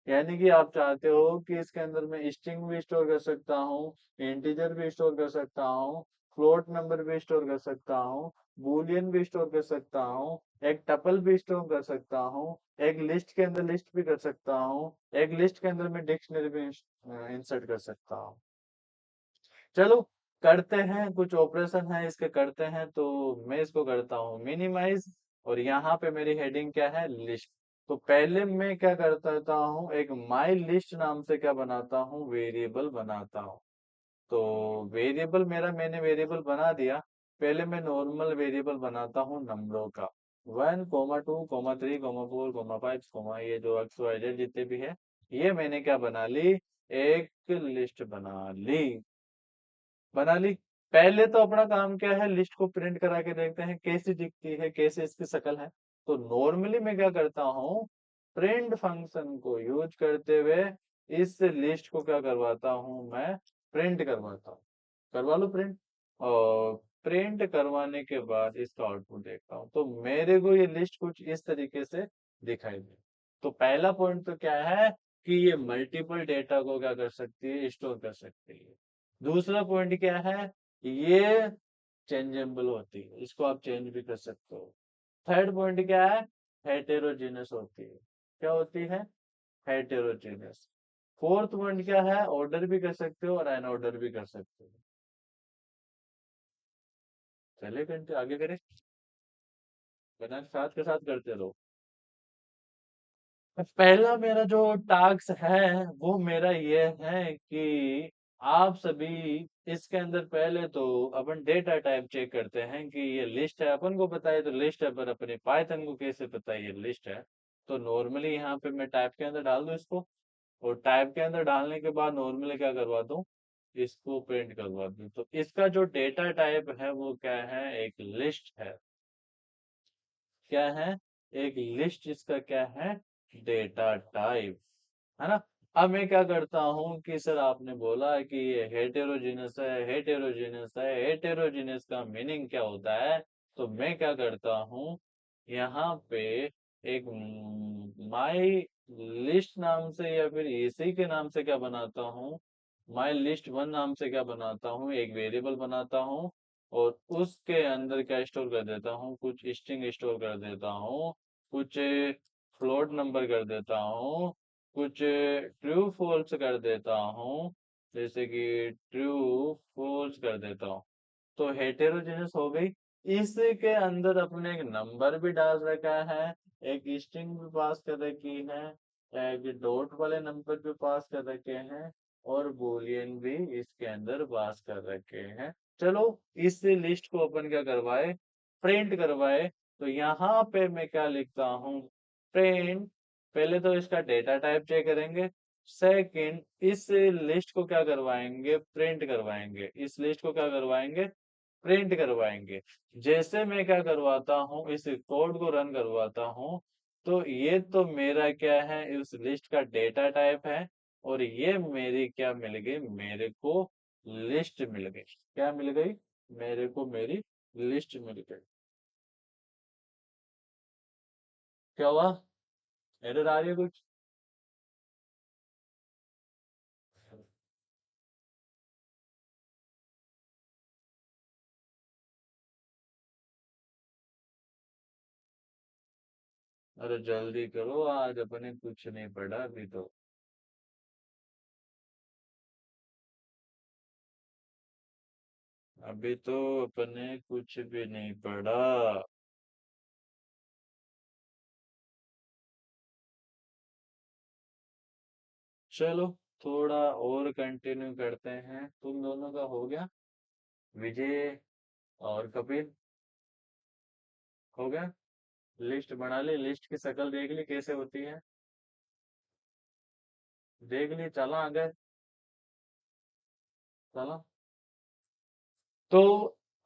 यानी कि आप चाहते हो कि इसके अंदर मैं स्ट्रिंग भी स्टोर कर सकता हूँ, इंटीजर भी स्टोर कर सकता हूँ, फ्लोट नंबर भी स्टोर कर सकता हूँ, बूलियन भी स्टोर कर सकता हूँ, एक टपल भी स्टोर कर सकता हूँ, एक लिस्ट के अंदर लिस्ट भी कर सकता हूँ, एक लिस्ट के अंदर मैं डिक्शनरी भी इंसर्ट कर सकता हूँ। चलो करते हैं, कुछ ऑपरेशन है इसके करते हैं। तो मैं इसको करता हूँ मिनिमाइज और यहाँ पे मेरी हेडिंग क्या है, लिस्ट। तो पहले मैं क्या करता हूँ, एक माई लिस्ट नाम से क्या बनाता हूँ, वेरिएबल बनाता हूँ। तो वेरिएबल मेरा मैंने वेरिएबल बना दिया। पहले मैं नॉर्मल वेरिएबल बनाता हूँ नंबरों का, 1, 2, 3, 4, 5, ये जो एक्स वाई जेड जितने भी है, ये मैंने क्या बना ली, एक लिस्ट बना ली। पहले तो अपना काम क्या है, लिस्ट को प्रिंट करा के देखते हैं कैसी दिखती है, कैसे इसकी शक्ल है। तो नॉर्मली मैं क्या करता हूँ, प्रिंट फंक्शन को यूज करते हुए इस लिस्ट को क्या करवाता हूँ, मैं प्रिंट करवाता हूँ। करवा लो प्रिंट। और प्रिंट करवाने के बाद इसका आउटपुट देखता हूँ तो मेरे को ये लिस्ट कुछ इस तरीके से दिखाई दे। तो पहला पॉइंट तो क्या है कि ये मल्टीपल डेटा को क्या कर सकती है, स्टोर कर सकती है। दूसरा पॉइंट क्या है, ये चेंजेबल होती है, इसको आप चेंज भी कर सकते हो। थर्ड पॉइंट क्या है, हेटेरोजेनस होती है। क्या होती है, हेटेरोजेनस। फोर्थ पॉइंट क्या है, ऑर्डर भी कर सकते हो और अनऑर्डर भी कर सकते हो। चलिए घंटे आगे करें, बना साथ के साथ करते रहो। पहला मेरा जो टास्क है वो मेरा ये है कि आप सभी इसके अंदर पहले तो अपन डेटा टाइप चेक करते हैं कि ये लिस्ट है, अपन को पता है तो लिस्ट है, पर अपने पाइथन को कैसे पता है ये लिस्ट है। तो नॉर्मली यहाँ पे मैं टाइप के अंदर डाल दूँ इसको, और टाइप के अंदर डालने के बाद नॉर्मली क्या करवा दूँ, इसको प्रिंट करवा दूँ। तो इसका जो डेटा टाइप है वो क्या है, एक लिस्ट है। क्या है, एक लिस्ट, इसका क्या है, डेटा टाइप, है ना। अब मैं क्या करता हूँ कि सर आपने बोला कि ये हेटेरोजीनस है, हेटेरोजीनस है, हेटेरोजीनस का मीनिंग क्या होता है। तो मैं क्या करता हूँ, यहाँ पे एक माई लिस्ट नाम से या फिर इसी के नाम से क्या बनाता हूँ, माई लिस्ट वन नाम से क्या बनाता हूँ, एक वेरिएबल बनाता हूँ। और उसके अंदर क्या स्टोर कर देता हूँ, कुछ स्ट्रिंग स्टोर कर देता हूँ, कुछ फ्लोट नंबर कर देता हूँ, कुछ ट्रू फॉल्स कर देता हूँ, जैसे कि ट्रू फॉल्स कर देता हूँ। तो हेटेरोजेनस हो गई। इसके अंदर अपने एक नंबर भी डाल रखा है, एक स्ट्रिंग भी पास कर रखी है, एक डॉट वाले नंबर भी पास कर रखे हैं, और बूलियन भी इसके अंदर पास कर रखे हैं। चलो इस लिस्ट को अपन क्या करवाए, प्रिंट करवाए। तो यहाँ पे मैं क्या लिखता हूँ, प्रिंट, पहले तो इसका डेटा टाइप चेक करेंगे, सेकंड इस लिस्ट को क्या करवाएंगे, प्रिंट करवाएंगे, इस लिस्ट को क्या करवाएंगे, प्रिंट करवाएंगे। जैसे मैं क्या करवाता हूँ, इस कोड को रन करवाता हूँ, तो ये तो मेरा क्या है, इस लिस्ट का डेटा टाइप है, और ये मेरी क्या मिल गई, मेरे को लिस्ट मिल गई। क्या मिल गई, मेरे को मेरी लिस्ट मिल गई। क्या हुआ, एरर आ रही है कुछ? अरे जल्दी करो, आज अपने कुछ नहीं पढ़ा अभी तो। अभी तो अपने कुछ भी नहीं पढ़ा। चलो थोड़ा और कंटिन्यू करते हैं। तुम दोनों का हो गया, विजय और कपिल हो गया? लिस्ट बना ली, लिस्ट की शक्ल देख ली कैसे होती है, देख ली, चला आगे, चला। तो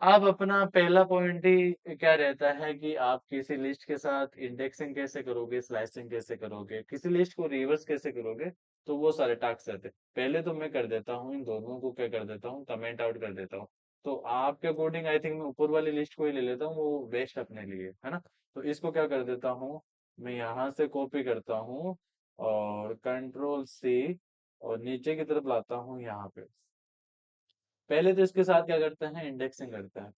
अब अपना पहला पॉइंट ही क्या रहता है कि आप किसी लिस्ट के साथ इंडेक्सिंग कैसे करोगे, स्लाइसिंग कैसे करोगे, किसी लिस्ट को रिवर्स कैसे करोगे, तो वो सारे टास्क रहते हैं। पहले तो मैं कर देता हूँ, इन दोनों को क्या कर देता हूँ, कमेंट आउट कर देता हूँ। तो आपके अकॉर्डिंग आई थिंक मैं ऊपर वाली लिस्ट को ही ले लेता हूँ, वो बेस्ट अपने लिए है ना। तो इसको क्या कर देता हूँ, मैं यहाँ से कॉपी करता हूँ और कंट्रोल C, और नीचे की तरफ लाता हूँ यहाँ पे। पहले तो इसके साथ क्या करते हैं, इंडेक्सिंग करते हैं।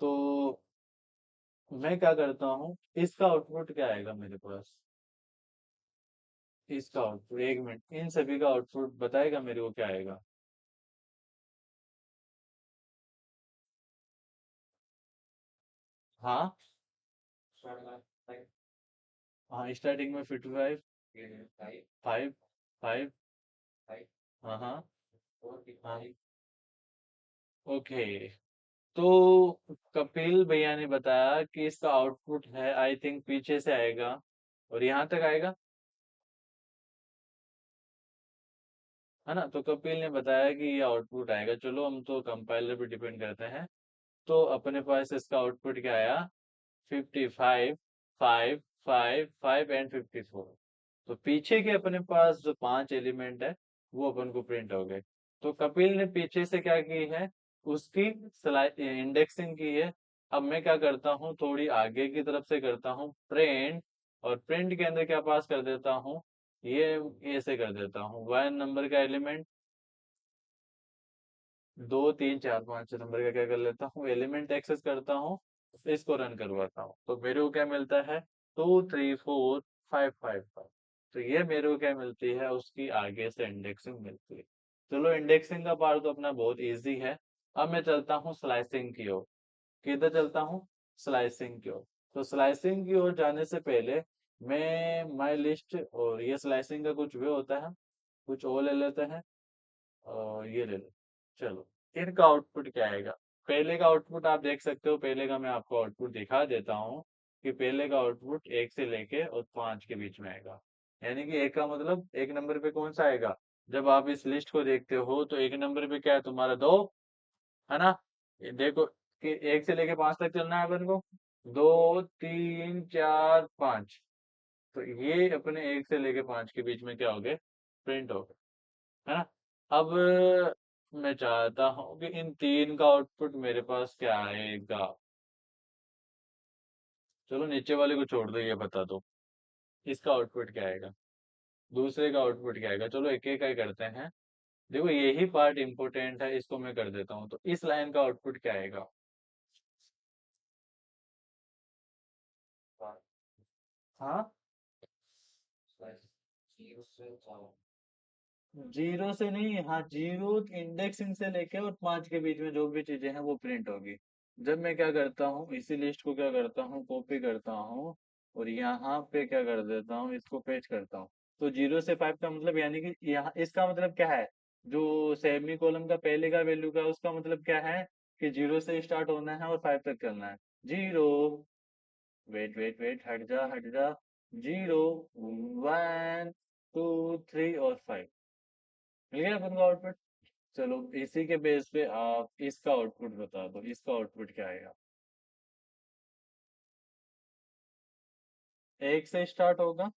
तो मैं क्या करता हूँ, इसका आउटपुट क्या आएगा मेरे पास, इसका आउटपुट, एक मिनट, इन सभी का आउटपुट बताएगा मेरे को क्या आएगा। हाँ, हाँ स्टार्टिंग में 55, 5, 5, हाँ हाँ हाँ, ओके। तो कपिल भैया ने बताया कि इसका आउटपुट है आई थिंक पीछे से आएगा और यहाँ तक आएगा, है ना। तो कपिल ने बताया कि ये आउटपुट आएगा। चलो हम तो कंपाइलर पे डिपेंड करते हैं। तो अपने पास इसका आउटपुट क्या आया, 55, 5, 5, 5 एंड 54। तो पीछे के अपने पास जो 5 एलिमेंट है वो अपन को प्रिंट हो गए। तो कपिल ने पीछे से क्या की है, उसकी इंडेक्सिंग की है। अब मैं क्या करता हूँ, थोड़ी आगे की तरफ से करता हूँ प्रिंट, और प्रिंट के अंदर क्या पास कर देता हूँ, ये ऐसे कर देता हूँ, 1 नंबर का एलिमेंट, 2, 3, 4, 5 नंबर का क्या कर लेता हूँ, एलिमेंट एक्सेस करता हूँ, इसको रन करवाता हूँ। तो मेरे को क्या मिलता है, 2, 3, 4, 5, 5, 5। तो ये मेरे को क्या मिलती है, उसकी आगे से इंडेक्सिंग मिलती है। चलो इंडेक्सिंग का पार्ट तो अपना बहुत इजी है। अब मैं चलता हूँ स्लाइसिंग की ओर। किधर चलता हूँ, स्लाइसिंग की ओर। तो स्लाइसिंग की ओर जाने से पहले मैं माई लिस्ट और ये स्लाइसिंग का कुछ वे होता है, कुछ और ले लेते हैं, और ये ले लो। चलो इनका आउटपुट क्या आएगा, पहले का आउटपुट आप देख सकते हो। पहले का मैं आपको आउटपुट दिखा देता हूँ कि पहले का आउटपुट 1 से लेके और 5 के बीच में आएगा। यानी कि एक का मतलब एक नंबर पे कौन सा आएगा, जब आप इस लिस्ट को देखते हो तो एक नंबर पे क्या है तुम्हारा, 2, है ना। ये देखो कि 1 से लेके 5 तक चलना है अपन को, 2, 3, 4, 5। तो ये अपने 1 से लेके 5 के बीच में क्या हो गए, प्रिंट हो गए, है ना। अब मैं चाहता हूँ कि इन तीन का आउटपुट मेरे पास क्या आएगा। चलो नीचे वाले को छोड़ दो, ये बता दो इसका आउटपुट क्या आएगा, दूसरे का आउटपुट क्या आएगा। चलो एक एक का ही करते हैं। देखो यही पार्ट इंपॉर्टेंट है, इसको मैं कर देता हूँ। तो इस लाइन का आउटपुट क्या आएगा, हाँ, 0 से नहीं, हाँ 0 इंडेक्सिंग से लेके और 5 के बीच में जो भी चीजें हैं वो प्रिंट होगी। जब मैं क्या करता हूँ, इसी लिस्ट को क्या करता हूँ, कॉपी करता हूँ और यहाँ पे क्या कर देता हूँ, इसको पेस्ट करता हूँ। तो 0 से 5 का मतलब यानी कि यहाँ इसका मतलब क्या है, जो सेमी कॉलम का पहले का वैल्यू का उसका मतलब क्या है कि 0 से स्टार्ट होना है और 5 तक करना है। 0, वेट वेट वेट, हट जा हट जा, 0 1 2 3 और 5। मिल गया अपन का आउटपुट। चलो इसी के बेस पे आप इसका आउटपुट बता दो, इसका आउटपुट क्या आएगा। 1 से स्टार्ट होगा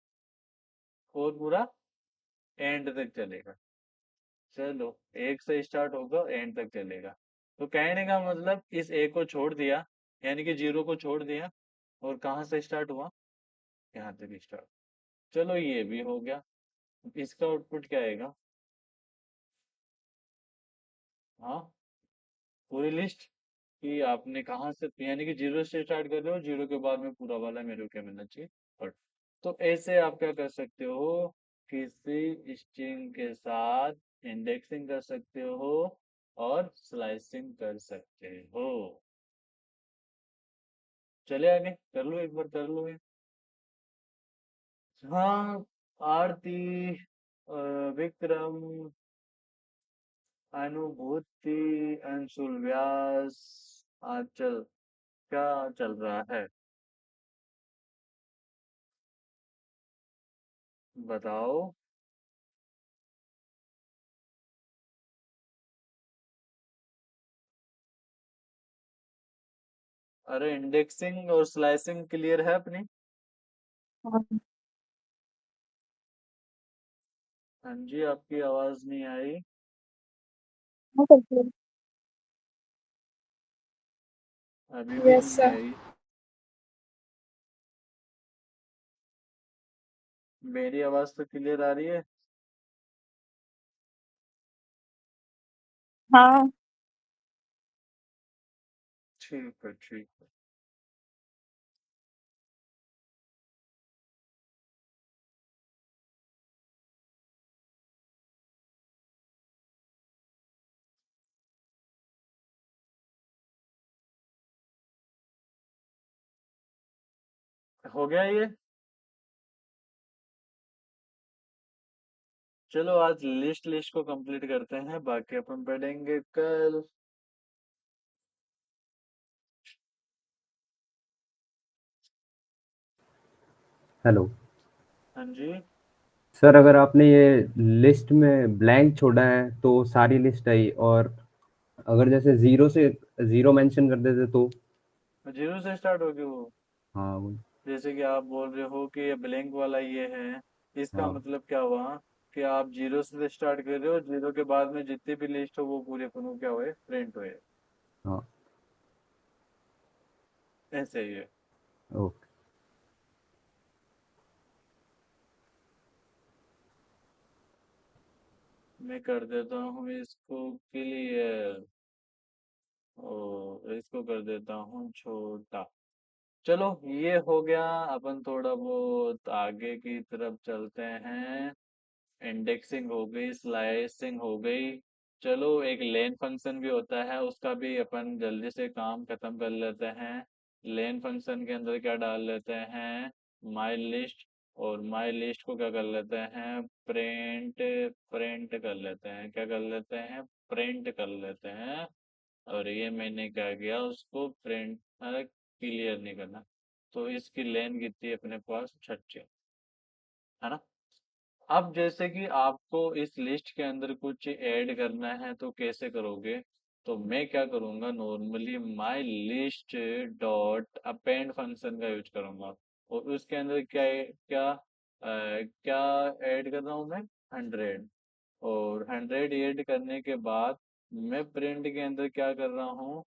और पूरा एंड तक चलेगा। चलो 1 से स्टार्ट होगा एंड तक चलेगा। तो कहने का मतलब इस ए को छोड़ दिया, यानी कि 0 को छोड़ दिया, और कहाँ से स्टार्ट हुआ, यहाँ तक स्टार्ट। चलो ये भी हो गया। इसका आउटपुट क्या आएगा। हाँ, पूरी लिस्ट कि आपने कहाँ से, यानी कि 0 से स्टार्ट कर रहे हो, 0 के बाद में पूरा वाला मेरे को क्या मिलना चाहिए, बट। तो ऐसे आप क्या कर सकते हो, किसी स्ट्रिंग के साथ इंडेक्सिंग कर सकते हो और स्लाइसिंग कर सकते हो। चले आगे कर लो, एक बार कर लो ये। हाँ, आरती, विक्रम, अनुभूति, अंशुल व्यास, आंचल, क्या चल रहा है बताओ। अरे इंडेक्सिंग और स्लाइसिंग क्लियर है अपनी। हाँ, हाँ जी, आपकी आवाज नहीं आई। हाँ करती अभी हूँ। भी यस नहीं सर। आई। मेरी आवाज तो क्लियर आ रही है। हाँ। ठीक है, ठीक है। हो गया ये। चलो आज लिस्ट लिस्ट को कंप्लीट करते हैं, बाकी अपन पढ़ेंगे कल। हेलो हाँ जी। सर, अगर आपने ये लिस्ट में ब्लैंक छोड़ा है तो सारी लिस्ट आई, और अगर जैसे जीरो से जीरो मेंशन कर देते तो। 0 से स्टार्ट होगी वो। हाँ जैसे कि आप बोल रहे हो कि ये ब्लैंक वाला ये है, इसका हाँ मतलब क्या हुआ कि आप 0 से स्टार्ट कर रहे हो, 0 के बाद में जितनी भी लिस्ट हो वो पूरे अपन को क्या हुए, प्रिंट हुए। हाँ। ऐसे ही है। ओके। मैं कर देता हूँ इसको क्लियर, और इसको कर देता हूँ छोटा। चलो ये हो गया। अपन थोड़ा बहुत आगे की तरफ चलते हैं। इंडेक्सिंग हो गई, स्लाइसिंग हो गई। चलो एक लेन फंक्शन भी होता है, उसका भी अपन जल्दी से काम खत्म कर लेते हैं। लेन फंक्शन के अंदर क्या डाल लेते हैं, माई लिस्ट। और माई लिस्ट को क्या कर लेते हैं, प्रिंट। प्रिंट कर लेते हैं, क्या कर लेते हैं, प्रिंट कर लेते हैं। और ये मैंने क्या किया, उसको प्रिंट क्लियर नहीं करना। तो इसकी लेन कितनी है अपने पास, 36, है ना। अब जैसे कि आपको इस लिस्ट के अंदर कुछ ऐड करना है तो कैसे करोगे। तो मैं क्या करूंगा, नॉर्मली माई लिस्ट डॉट अपेंड फंक्शन का यूज करूंगा। और उसके अंदर क्या ऐड कर रहा हूँ मैं, 100। और 100 ऐड करने के बाद मैं प्रिंट के अंदर क्या कर रहा हूँ,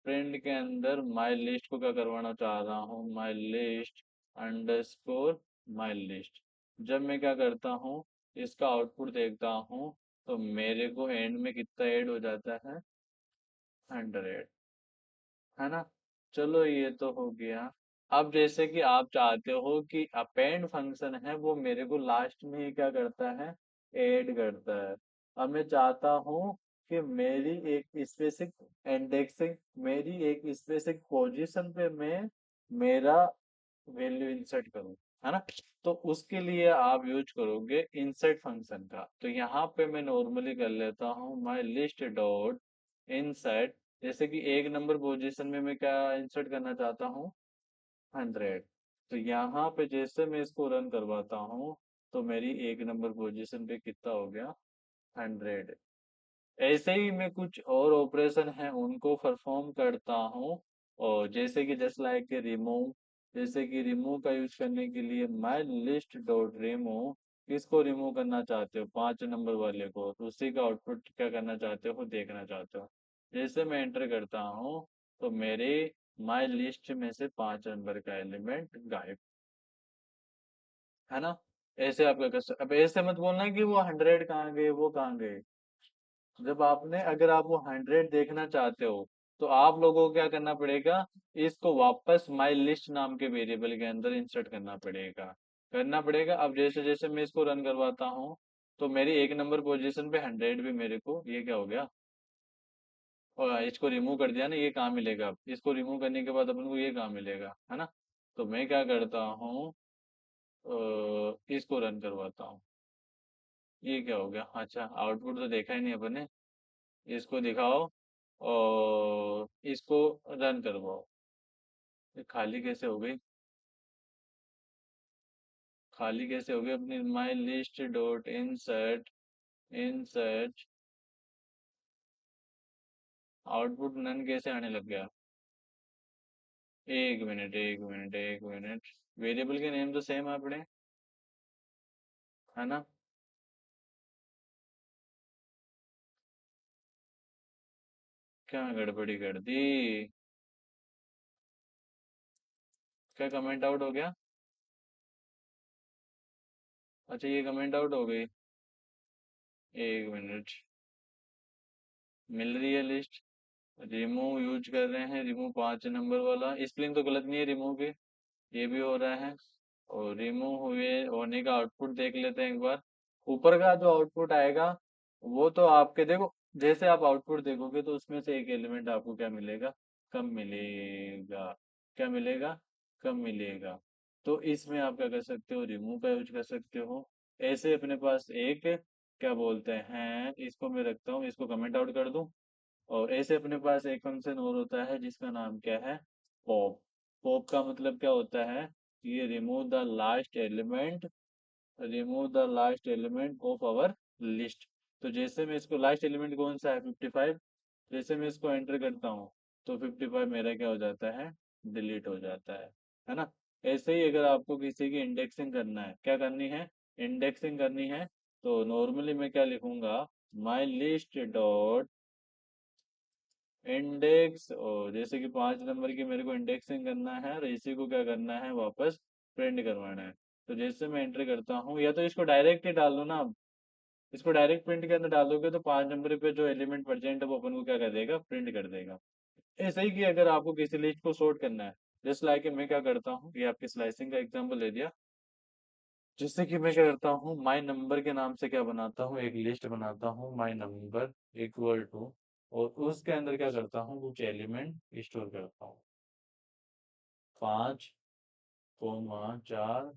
प्रिंट के अंदर माई लिस्ट को क्या करवाना चाह रहा हूँ, my list underscore my list. जब मैं क्या करता हूँ, इसका आउटपुट देखता हूँ, तो मेरे को एंड में कितना ऐड हो जाता है, 100, है ना। चलो ये तो हो गया। अब जैसे कि आप चाहते हो कि अपेंड फंक्शन है वो मेरे को लास्ट में ही क्या करता है, ऐड करता है। अब मैं चाहता हूँ कि मेरी एक स्पेसिफिक इंडेक्सिंग, मेरी एक स्पेसिफिक पोजीशन पे मैं मेरा वैल्यू इंसर्ट करूँ, है ना। तो उसके लिए आप यूज करोगे इंसर्ट फंक्शन का। तो यहाँ पे मैं नॉर्मली कर लेता हूँ माई लिस्ट डॉट इंसर्ट। जैसे कि 1 नंबर पोजीशन में मैं क्या इंसर्ट करना चाहता हूँ, 100। तो यहाँ पे जैसे मैं इसको रन करवाता हूँ तो मेरी 1 नंबर पोजीशन पे कितना हो गया, 100। ऐसे ही मैं कुछ और ऑपरेशन है उनको परफॉर्म करता हूँ। और जैसे कि जस्ट लाइक रिमूव, जैसे कि रिमूव का यूज करने के लिए माई लिस्ट डॉट रिमूव, किसको रिमूव करना चाहते हो, 5 नंबर वाले को, तो उसी का आउटपुट क्या करना चाहते हो, देखना चाहते हो। जैसे मैं एंटर करता हूँ तो मेरे माई लिस्ट में से 5 नंबर का एलिमेंट गायब, है ना। ऐसे आप क्या कर सकते, अब ऐसे मत बोलना कि वो 100 कहाँ गए, वो कहाँ गए। जब आपने, अगर आप वो 100 देखना चाहते हो तो आप लोगों को क्या करना पड़ेगा, इसको वापस माई लिस्ट नाम के वेरिएबल के अंदर इंसर्ट करना पड़ेगा। अब जैसे जैसे मैं इसको रन करवाता हूँ तो मेरी 1 नंबर पोजीशन पे 100 भी मेरे को, ये क्या हो गया, और इसको रिमूव कर दिया ना, ये कहाँ मिलेगा, अब इसको रिमूव करने के बाद अपन को ये कहाँ मिलेगा, है ना। तो मैं क्या करता हूँ, इसको रन करवाता हूँ। ये क्या हो गया, अच्छा आउटपुट तो देखा ही नहीं अपन ने। इसको दिखाओ और इसको रन करवाओ। ये खाली कैसे हो गई, खाली कैसे हो गई अपनी my list dot insert, insert output none कैसे आने लग गया। एक मिनट, एक मिनट, एक मिनट, वेरिएबल के नेम तो सेम है अपने, है ना। क्या गड़बड़ी कर दी, क्या कमेंट आउट हो गया, अच्छा ये कमेंट आउट हो गई। एक मिनट, मिल रही है लिस्ट, रिमूव यूज कर रहे हैं, रिमूव 5 नंबर वाला, स्पेलिंग तो गलत नहीं है रिमूव के, ये भी हो रहा है। और रिमूव हुए होने का आउटपुट देख लेते हैं एक बार। ऊपर का जो आउटपुट आएगा वो तो आपके देखो, जैसे आप आउटपुट देखोगे तो उसमें से एक एलिमेंट आपको क्या मिलेगा, कम मिलेगा। क्या मिलेगा, कम मिलेगा। तो इसमें आप क्या कर सकते हो, रिमूव का यूज कर सकते हो। ऐसे अपने पास एक, क्या बोलते हैं, इसको मैं रखता हूँ, इसको कमेंट आउट कर दूं। और ऐसे अपने पास एक फंक्शन और होता है जिसका नाम क्या है, पॉप। पॉप का मतलब क्या होता है, ये remove the last element, remove the last element of our list. तो जैसे मैं इसको, लास्ट एलिमेंट कौन सा है, 55, जैसे मैं इसको एंटर करता हूँ तो 55 मेरा क्या हो जाता है, डिलीट हो जाता है ना। ऐसे ही अगर आपको किसी की इंडेक्सिंग करना है, क्या करनी है, इंडेक्सिंग करनी है, तो नॉर्मली मैं क्या लिखूंगा, माई लिस्ट डॉट इंडेक्स, और जैसे कि 5 नंबर की मेरे को इंडेक्सिंग करना है और इसी को क्या करना है, वापस प्रिंट करवाना है। तो जैसे मैं एंटर करता हूँ, या तो इसको डायरेक्ट ही डाल दो ना आप, इसको डायरेक्ट प्रिंट के अंदर डाल दोगे तो 5 नंबर पे जो एलिमेंट प्रेजेंट है वो अपन को क्या कर देगा, प्रिंट कर देगा। ऐसे ही कि अगर आपको किसी लिस्ट को सॉर्ट करना है, जस्ट लाइक मैं क्या करता हूँ, ये आपकी स्लाइसिंग का एग्जाम्पल ले दिया। जिससे कि मैं क्या करता हूँ, माई नंबर के नाम से क्या बनाता हूँ, एक लिस्ट बनाता हूँ, माई नंबर इक्वल टू, और उसके अंदर क्या करता हूँ, कुछ एलिमेंट स्टोर करता हूँ, 5, 4,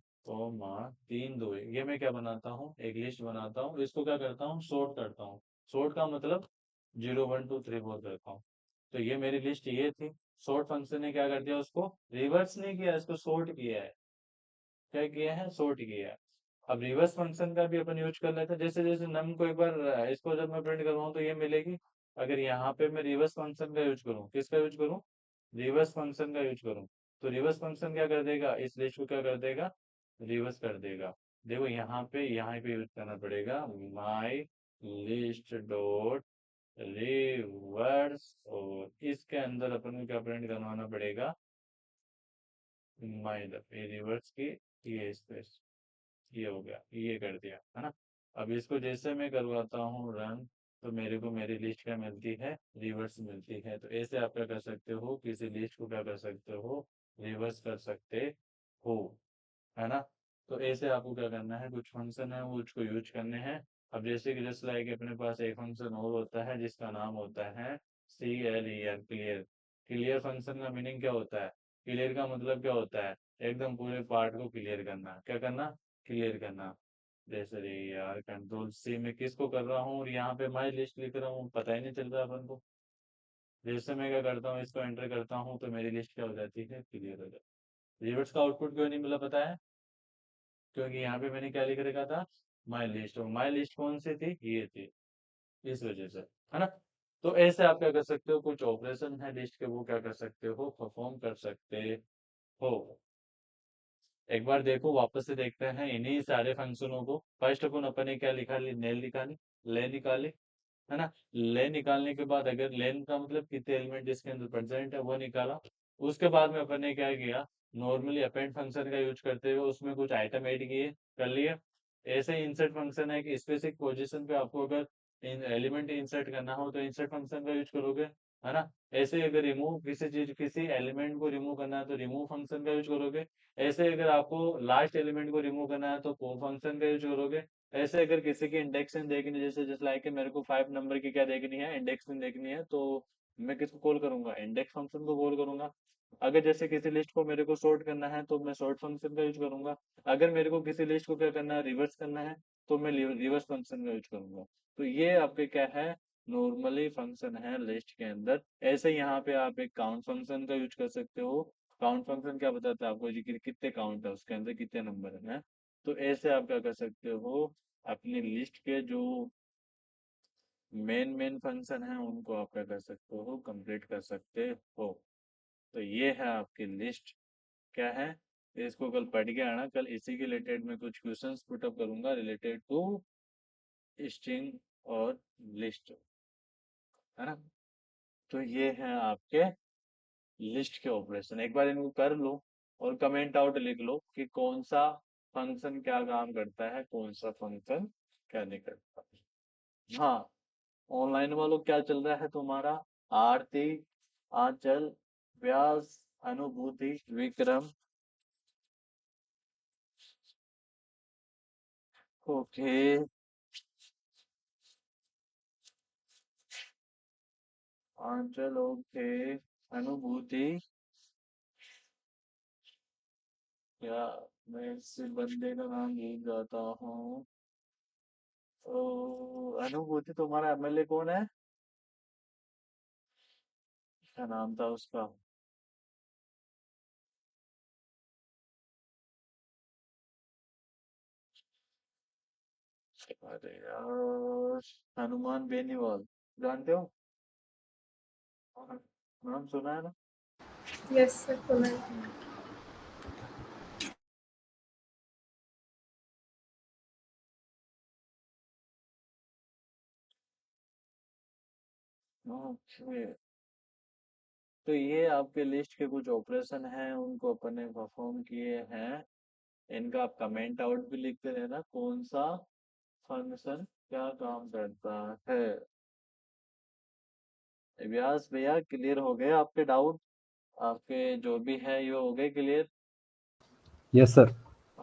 3, 2, ये मैं क्या बनाता हूँ, एक लिस्ट बनाता हूँ, इसको क्या करता हूँ, सॉर्ट करता हूँ। सॉर्ट का मतलब 0, 1, 2, 3, 4 करता हूँ। तो ये मेरी लिस्ट ये थी, सॉर्ट फंक्शन ने क्या कर दिया, उसको रिवर्स नहीं किया, इसको सॉर्ट किया है। क्या किया है, सॉर्ट किया है। अब रिवर्स फंक्शन का भी अपन यूज कर लेते हैं, जैसे जैसे नम को एक बार इसको जब मैं प्रिंट करवाऊँ तो ये मिलेगी। अगर यहाँ पे मैं रिवर्स फंक्शन का यूज करूँ, किसका यूज करूँ, रिवर्स फंक्शन का यूज करूँ, तो रिवर्स फंक्शन क्या कर देगा, इस लिस्ट को क्या कर देगा, रिवर्स कर देगा। देखो यहाँ पे यूज करना पड़ेगा, माई लिस्ट डॉट रिवर्स, और इसके अंदर अपन को क्या प्रिंट करवाना पड़ेगा, माई रिवर्स की, ये स्पेस, ये हो गया, ये कर दिया, है ना। अब इसको जैसे मैं करवाता हूँ रन, तो मेरे को मेरी लिस्ट क्या मिलती है, रिवर्स मिलती है। तो ऐसे आप क्या कर सकते हो, किसी लिस्ट को क्या कर सकते हो, रिवर्स कर सकते हो, है ना। तो ऐसे आपको क्या करना है, कुछ फंक्शन है वो उसको यूज करने हैं। अब जैसे कि जस्ट लाइक अपने पास एक फंक्शन और होता है जिसका नाम होता है CLER, क्लियर। क्लियर फंक्शन का मीनिंग क्या होता है, क्लियर का मतलब क्या होता है, एकदम पूरे पार्ट को क्लियर करना, क्या करना, क्लियर करना। जैसे रे यार, कंट्रोल C में किसको कर रहा हूँ और यहाँ पे माई लिस्ट लिख रहा हूँ, पता ही नहीं चल रहा अपन को। जैसे मैं क्या करता हूँ, इसको एंटर करता हूँ तो मेरी लिस्ट क्या हो जाती है, क्लियर हो जाती है। रिवर्स का आउटपुट क्यों नहीं मिला पता है? क्योंकि यहाँ पे मैंने क्या लिख रखा था, माई लिस्ट। और माई लिस्ट कौन सी थी? ये थी, इस वजह से, है ना। तो ऐसे आप क्या कर सकते हो, कुछ ऑपरेशन है लिस्ट के, वो क्या कर सकते हो, परफॉर्म कर सकते हो। एक बार देखो, वापस से देखते हैं इन्हीं सारे फंक्शनों को। फर्स्ट अपन अपने क्या लिखा, नेल निकाली, ले निकाली, है ना। ले निकालने के बाद अगर लेन का मतलब कितने एलिमेंट इसके अंदर प्रेजेंट है वो निकाला। उसके बाद में अपन ने क्या किया, नॉर्मली अपेंड फंक्शन का यूज करते हुए उसमें कुछ आइटम ऐड किए, कर लिए। ऐसे ही इंसर्ट फंक्शन है कि स्पेसिफिक पोजीशन पे आपको अगर एलिमेंट इंसर्ट करना हो तो इंसर्ट फंक्शन का यूज करोगे, है ना। ऐसे अगर रिमूव किसी चीज, किसी एलिमेंट को रिमूव करना है तो रिमूव फंक्शन का यूज करोगे। ऐसे अगर आपको लास्ट एलिमेंट को रिमूव करना है तो पॉप फंक्शन का यूज करोगे। ऐसे अगर किसी की इंडेक्सिंग देखनी, जैसे जैसे लाइक मेरे को 5 नंबर की क्या देखनी है, इंडेक्सिंग देखनी है, तो मैं किसको कॉल करूंगा, इंडेक्स फंक्शन को कॉल करूंगा। अगर जैसे किसी लिस्ट को मेरे को सॉर्ट करना है तो मैं सॉर्ट फंक्शन का यूज करूंगा। अगर मेरे को किसी लिस्ट को क्या करना है, रिवर्स करना है, तो मैं रिवर्स फंक्शन का यूज करूंगा। तो ये आपके क्या है, नॉर्मली फंक्शन है लिस्ट के अंदर। ऐसे यहाँ पे आप एक काउंट फंक्शन का यूज कर सकते हो। काउंट फंक्शन क्या बताता है आपको जी, कि कितने काउंट है उसके अंदर, कितने नंबर है। तो ऐसे आप क्या कर सकते हो, अपनी लिस्ट के जो मेन मेन फंक्शन है उनको आप क्या कर सकते हो, कंप्लीट कर सकते हो। तो ये है आपकी लिस्ट, क्या है। इसको कल पढ़ के आना, कल इसी के रिलेटेड मैं कुछ क्वेश्चंस पुटअप करूंगा रिलेटेड टू स्ट्रिंग और लिस्ट, है ना। तो ये है आपके लिस्ट के ऑपरेशन। एक बार इनको कर लो और कमेंट आउट लिख लो कि कौन सा फंक्शन क्या काम करता है, कौन सा फंक्शन क्या नहीं करता। हाँ, ऑनलाइन वालों क्या चल रहा है तुम्हारा, आरती, आंचल, व्यास, अनुभूति, विक्रम, ओके, आंचल, ओके, अनुभूति, या मैं इस बंदे का नाम भूल जाता हूँ। अनुभूति, तुम्हारा एमएलए कौन है, क्या नाम था उसका? अरे यार, हनुमान बेनीवाल, जानते हो? नाम सुना है ना? यस सर, सुना है। ओके, तो ये आपके लिस्ट के कुछ ऑपरेशन हैं, उनको अपन ने परफॉर्म किए हैं। इनका आप कमेंट आउट भी लिखते रहना, कौन सा फंक्शन क्या काम करता है। व्यास भैया, क्लियर हो गए आपके डाउट? आपके जो भी है ये हो गए क्लियर? Yes sir.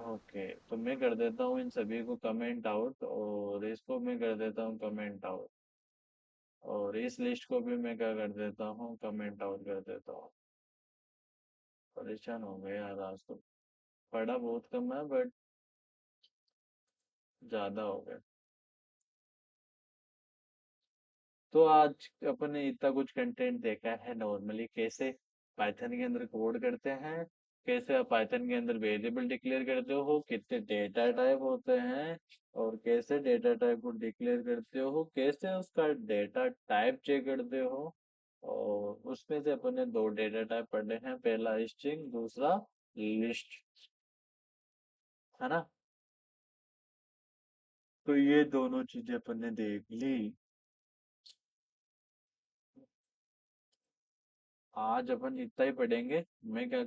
ओके, तो मैं कर देता हूँ इन सभी को कमेंट आउट, और इसको मैं कर देता हूँ कमेंट आउट, और इस लिस्ट को भी मैं क्या कर देता हूँ, कमेंट आउट कर देता हूँ। परेशान हो गए यार, आज तो पढ़ा बहुत कम है बट ज्यादा हो गया। तो आज अपन ने इतना कुछ कंटेंट देखा है, नॉर्मली कैसे पाइथन के अंदर कोड करते हैं, कैसे आप पाइथन के अंदर वेरिएबल डिक्लेयर करते हो, कितने डेटा टाइप होते हैं, और कैसे डेटा टाइप को डिक्लेयर करते हो, कैसे उसका डेटा टाइप चेक करते हो। और उसमें से अपन ने दो डेटा टाइप पढ़े हैं, पहला स्ट्रिंग, दूसरा लिस्ट, है ना। तो ये दोनों चीजें अपन ने देख ली। आज अपन इतना ही पढ़ेंगे। मैं क्या